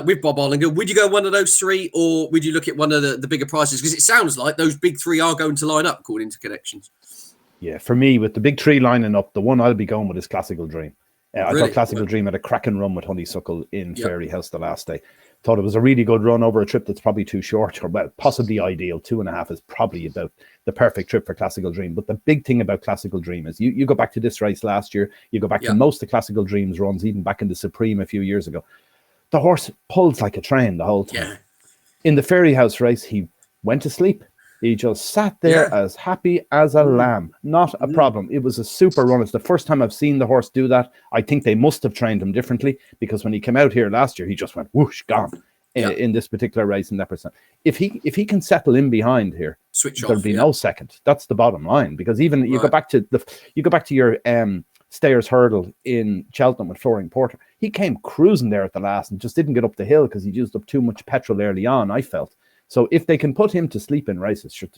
with Bob Ollinger, would you go one of those three, or would you look at one of the bigger prices? Because it sounds like those big three are going to line up, according to connections. Yeah,
for me, with the big three lining up, the one I'll be going with is Classical Dream. I thought Classical Dream had a cracking run with Honeysuckle in Fairyhouse the last day. Thought it was a really good run over a trip that's probably too short, or well, possibly ideal. 2.5 is probably about the perfect trip for Classical Dream. But the big thing about Classical Dream is you go back to this race last year, you go back to most of Classical Dream's runs, even back in the Supreme a few years ago. The horse pulls like a train the whole time. Yeah. In the Fairyhouse race, he went to sleep. He just sat there as happy as a lamb. Not a problem. It was a super run. It's the first time I've seen the horse do that. I think they must have trained him differently, because when he came out here last year, he just went whoosh, gone in this particular race in Leopardstown. If he can settle in behind here, there'll be no second. That's the bottom line. Because even you go back to your Stayers Hurdle in Cheltenham with Flooring Porter. He came cruising there at the last and just didn't get up the hill because he used up too much petrol early on, I felt. So if they can put him to sleep in races, sure.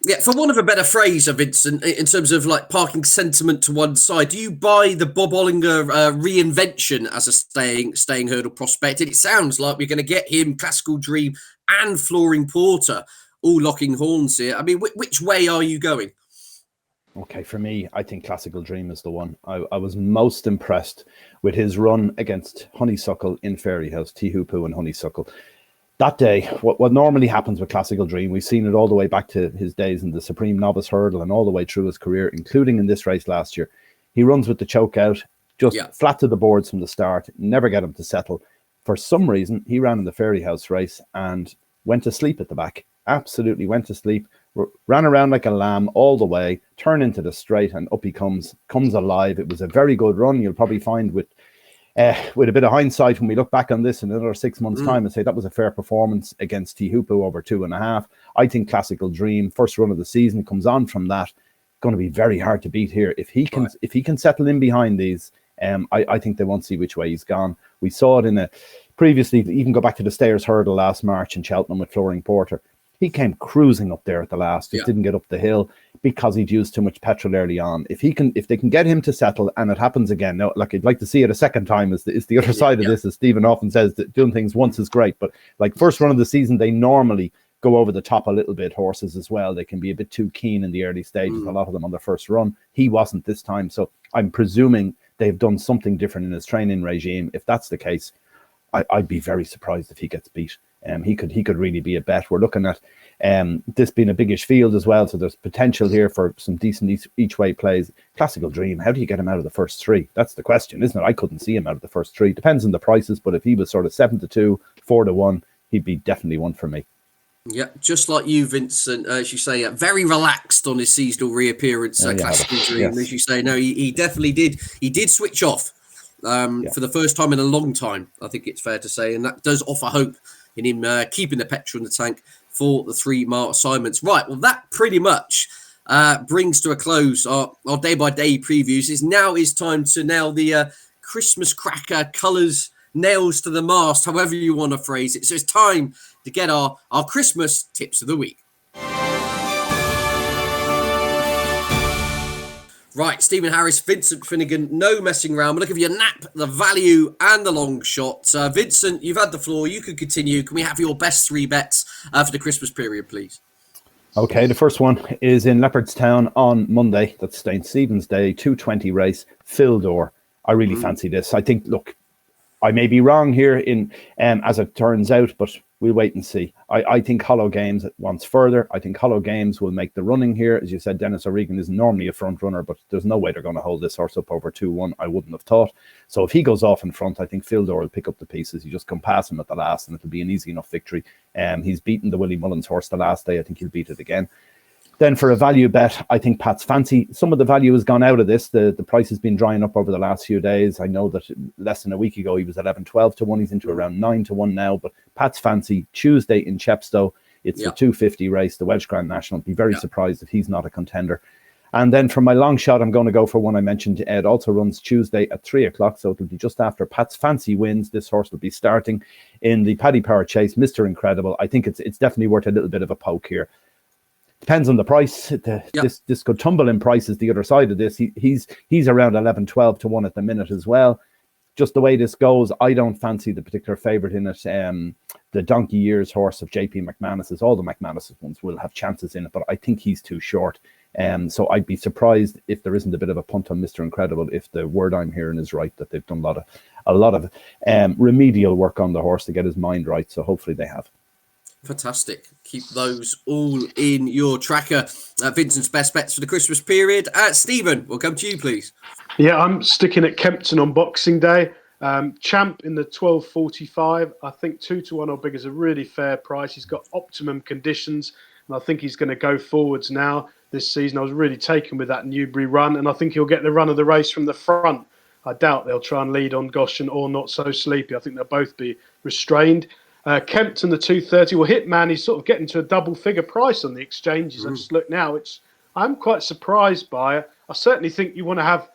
Yeah, for want of a better phrase, Vincent, in terms of like parking sentiment to one side, do you buy the Bob Ollinger reinvention as a staying hurdle prospect? And it sounds like we're going to get him, Classical Dream and Flooring Porter all locking horns here. I mean, which way are you going?
Okay, for me, I think Classical Dream is the one. I was most impressed with his run against Honeysuckle in Fairyhouse, Tihupu and Honeysuckle. That day, what normally happens with Classical Dream, we've seen it all the way back to his days in the Supreme Novice Hurdle and all the way through his career, including in this race last year. He runs with the choke out, just flat to the boards from the start, never get him to settle. For some reason, he ran in the Fairyhouse race and went to sleep at the back. Absolutely went to sleep. Ran around like a lamb all the way, turned into the straight, and up he comes alive. It was a very good run. You'll probably find with a bit of hindsight when we look back on this in another 6 months' time and say that was a fair performance against Tihupu over 2.5. I think Classical Dream, first run of the season, comes on from that. Going to be very hard to beat here. If he can settle in behind these, I think they won't see which way he's gone. We saw it previously, even go back to the Stayers Hurdle last March in Cheltenham with Flooring Porter. He came cruising up there at the last, just didn't get up the hill because he'd used too much petrol early on. If they can get him to settle, and it happens again, now, like I'd like to see it a second time is the other side of this, as Stephen often says, that doing things once is great, but like first run of the season, they normally go over the top a little bit, horses as well. They can be a bit too keen in the early stages, a lot of them on the first run. He wasn't this time, so I'm presuming they've done something different in his training regime. If that's the case, I'd be very surprised if he gets beat. He could really be a bet. We're looking at this being a biggish field as well, so there's potential here for some decent each way plays. Classical Dream, how do you get him out of the first three? That's the question, isn't it? I couldn't see him out of the first three. Depends on the prices, but if he was sort of 7-2, 4-1, he'd be definitely one for me.
Yeah, just like you, Vincent, as you say, very relaxed on his seasonal reappearance. Classical Dream, as you say, no, he definitely did. He did switch off for the first time in a long time, I think it's fair to say, and that does offer hope in him keeping the petrol in the tank for the 3 mile assignments. Right, well, that pretty much brings to a close our day-by-day previews. Now is time to nail the Christmas cracker colours, nails to the mast, however you want to phrase it. So it's time to get our Christmas tips of the week. Right, Stephen Harris, Vincent Finnegan, no messing around. We're looking for your nap, the value, and the long shot. Vincent, you've had the floor. You can continue. Can we have your best 3 bets for the Christmas period, please?
Okay, the first one is in Leopardstown on Monday. That's St. Stephen's Day, 2:20 race, Fildor. I really fancy this. I think, look, I may be wrong here in as it turns out, but we'll wait and see. I think Hollow Games wants further. I think Hollow Games will make the running here. As you said, Dennis O'Regan is normally a front runner, but there's no way they're going to hold this horse up over 2-1. I wouldn't have thought. So if he goes off in front, I think Fildor will pick up the pieces. You just come past him at the last, and it'll be an easy enough victory. He's beaten the Willie Mullins horse the last day. I think he'll beat it again. Then for a value bet, I think Pat's Fancy. Some of the value has gone out of this. The price has been drying up over the last few days. I know that less than a week ago he was 11-12 to 1. He's into around 9 to 1 now. But Pat's Fancy, Tuesday in Chepstow. It's the 250 race, the Welsh National. Be very surprised if he's not a contender. And then for my long shot, I'm going to go for one I mentioned. It also runs Tuesday at 3 o'clock. So it'll be just after Pat's Fancy wins. This horse will be starting in the Paddy Power Chase, Mr. Incredible. I think it's definitely worth a little bit of a poke here. Depends on the price. This could tumble in prices the other side of this. He's around 11-12 to 1 at the minute as well. Just the way this goes, I don't fancy the particular favourite in it. The Donkey Years horse of JP McManus's, all the McManus ones will have chances in it, but I think he's too short. So I'd be surprised if there isn't a bit of a punt on Mr. Incredible if the word I'm hearing is right, that they've done a lot of remedial work on the horse to get his mind right. So hopefully they have.
Fantastic. Keep those all in your tracker. Vincent's best bets for the Christmas period. Stephen, we'll come to you, please.
Yeah, I'm sticking at Kempton on Boxing Day. Champ in the 12.45. I think 2 to 1 or big is a really fair price. He's got optimum conditions, and I think he's going to go forwards now this season. I was really taken with that Newbury run, and I think he'll get the run of the race from the front. I doubt they'll try and lead on Goshen or Not So Sleepy. I think they'll both be restrained. Kempton, the 230. Well, Hitman, he's sort of getting to a double-figure price on the exchanges. I just look now, which I'm quite surprised by. I certainly think you want to have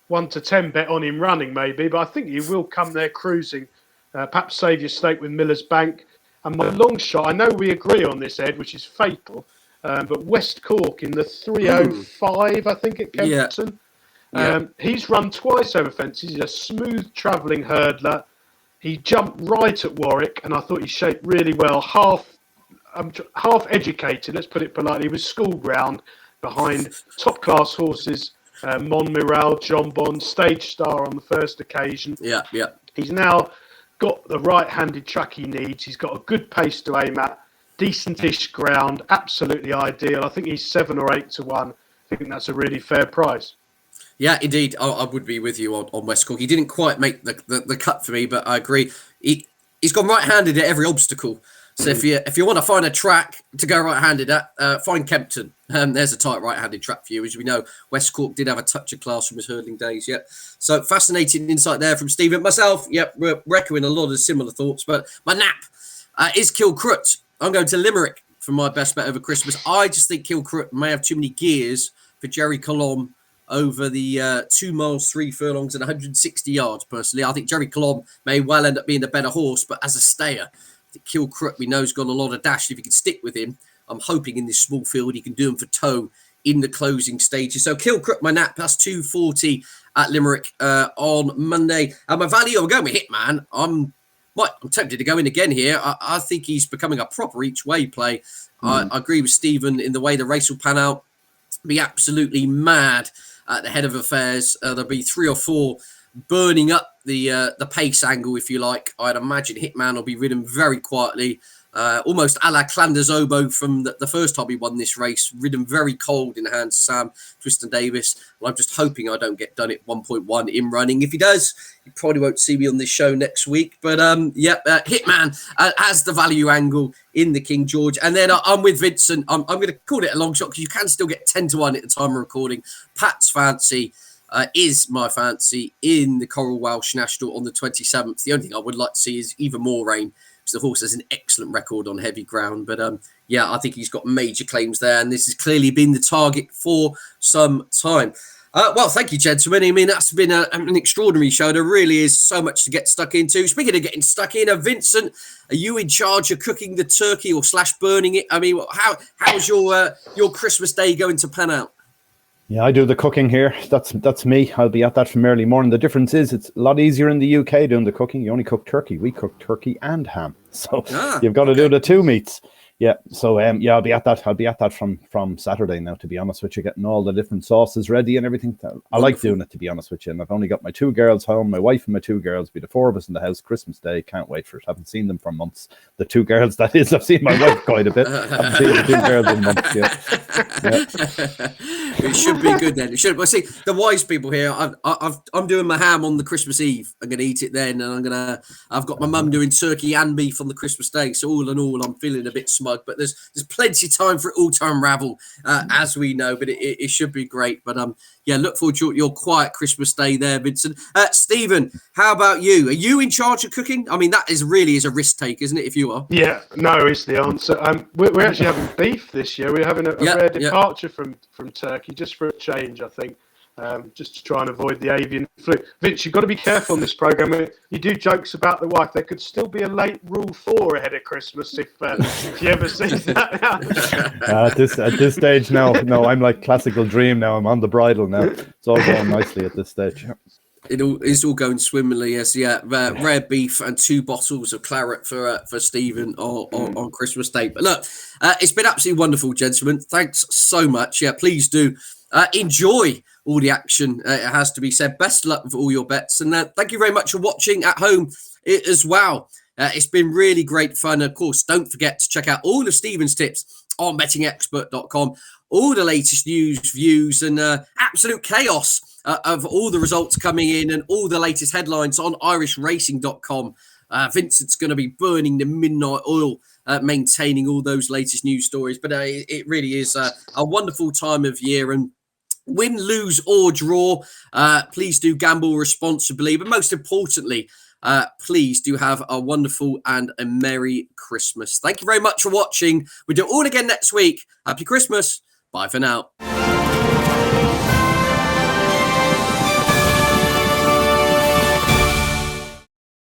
1 to 10 bet on him running, maybe, but I think he will come there cruising. Perhaps save your stake with Miller's Bank. And my long shot, I know we agree on this, Ed, which is fatal, but West Cork in the 305, I think, at Kempton. He's run twice over fences. He's a smooth travelling hurdler. He jumped right at Warwick, and I thought he shaped really well. Half educated, let's put it politely. He was school ground behind top-class horses, Monmiral, John Bond, stage star on the first occasion. He's now got the right-handed track he needs. He's got a good pace to aim at, decentish ground, absolutely ideal. I think he's 7 or 8 to 1. I think that's a really fair price.
Yeah, indeed. I would be with you on West Cork. He didn't quite make the cut for me, but I agree. He's gone right-handed at every obstacle. So if you want to find a track to go right-handed at, find Kempton. There's a tight right-handed track for you. As we know, West Cork did have a touch of class from his hurdling days. So fascinating insight there from Stephen. Myself, we're echoing a lot of similar thoughts. But my nap is Kilcrut. I'm going to Limerick for my best bet over Christmas. I just think Kilcrut may have too many gears for Jerry Colomb over the 2 miles, 3 furlongs and 160 yards, personally. I think Jerry Colomb may well end up being the better horse, but as a stayer, I think Kilcrut, we know, has got a lot of dash. If he can stick with him, I'm hoping in this small field he can do him for toe in the closing stages. So Kilcrut, my nap, that's 240 at Limerick on Monday. And my value, I'm going with Hitman. I'm tempted to go in again here. I think he's becoming a proper each-way play. I agree with Stephen in the way the race will pan out. Be absolutely mad at the head of affairs. There'll be 3 or 4 burning up the pace angle, if you like. I'd imagine Hitman will be ridden very quietly, almost a la Clanders Oboe from the first time he won this race, ridden very cold in the hands of Sam Twiston Davis. And I'm just hoping I don't get done at 1.1 in running. If he does, you probably won't see me on this show next week. But Hitman has the value angle in the King George. And then I'm with Vincent. I'm going to call it a long shot because you can still get 10 to 1 at the time of recording. Pat's Fancy is my fancy in the Coral Welsh National on the 27th. The only thing I would like to see is even more rain, because the horse has an excellent record on heavy ground. But yeah, I think he's got major claims there, and this has clearly been the target for some time. Well, thank you, gentlemen. I mean, that's been an extraordinary show. There really is so much to get stuck into. Speaking of getting stuck in, Vincent, are you in charge of cooking the turkey or / burning it? I mean, how's your Christmas day going to pan out?
Yeah, I do the cooking here. That's me. I'll be at that from early morning. The difference is it's a lot easier in the UK doing the cooking. You only cook turkey. We cook turkey and ham. So you've got to do the two meats. Yeah, so yeah, I'll be at that from Saturday now, to be honest with you, getting all the different sauces ready and everything. I like doing it, to be honest with you. And I've only got my 2 girls home, my wife and my 2 girls, be the 4 of us in the house Christmas Day. Can't wait for it. Haven't seen them for months. The 2 girls, that is. I've seen my wife quite a bit. Haven't seen the 2 girls in months yet. Yeah.
It should be good then. It should. Well, see, the wise people here. I'm doing my ham on the Christmas Eve. I'm going to eat it then, and I've got my mum doing turkey and beef on the Christmas Day. So all in all, I'm feeling a bit smug. But there's plenty of time for it all to unravel, as we know. But it should be great. But yeah, look forward to your quiet Christmas Day there, Vincent. Stephen, how about you? Are you in charge of cooking? I mean, that really is a risk take, isn't it? If you are.
Yeah, no is the answer. We're actually having beef this year. We're having a rare departure from turkey, just for a change, I think. Just to try and avoid the avian flu. Vince, you've got to be careful on this programme. You do jokes about the wife. There could still be a late Rule 4 ahead of Christmas if you ever see that.
At this stage now, no, I'm like classical dream now. I'm on the bridle now. It's all going nicely at this stage.
It's all going swimmingly, yes. Yeah, rare beef and 2 bottles of claret for Stephen on Christmas Day. But look, it's been absolutely wonderful, gentlemen. Thanks so much. Yeah, please do enjoy all the action. It has to be said. Best luck with all your bets, and thank you very much for watching at home as well. It's been really great fun. Of course, don't forget to check out all of Stephen's tips on bettingexpert.com. All the latest news, views, and absolute chaos of all the results coming in, and all the latest headlines on irishracing.com. Vincent's going to be burning the midnight oil, maintaining all those latest news stories. But it really is a wonderful time of year, and win, lose or draw, please do gamble responsibly. But most importantly, please do have a wonderful and a Merry Christmas. Thank you very much for watching. We'll do it all again next week. Happy Christmas. Bye for now.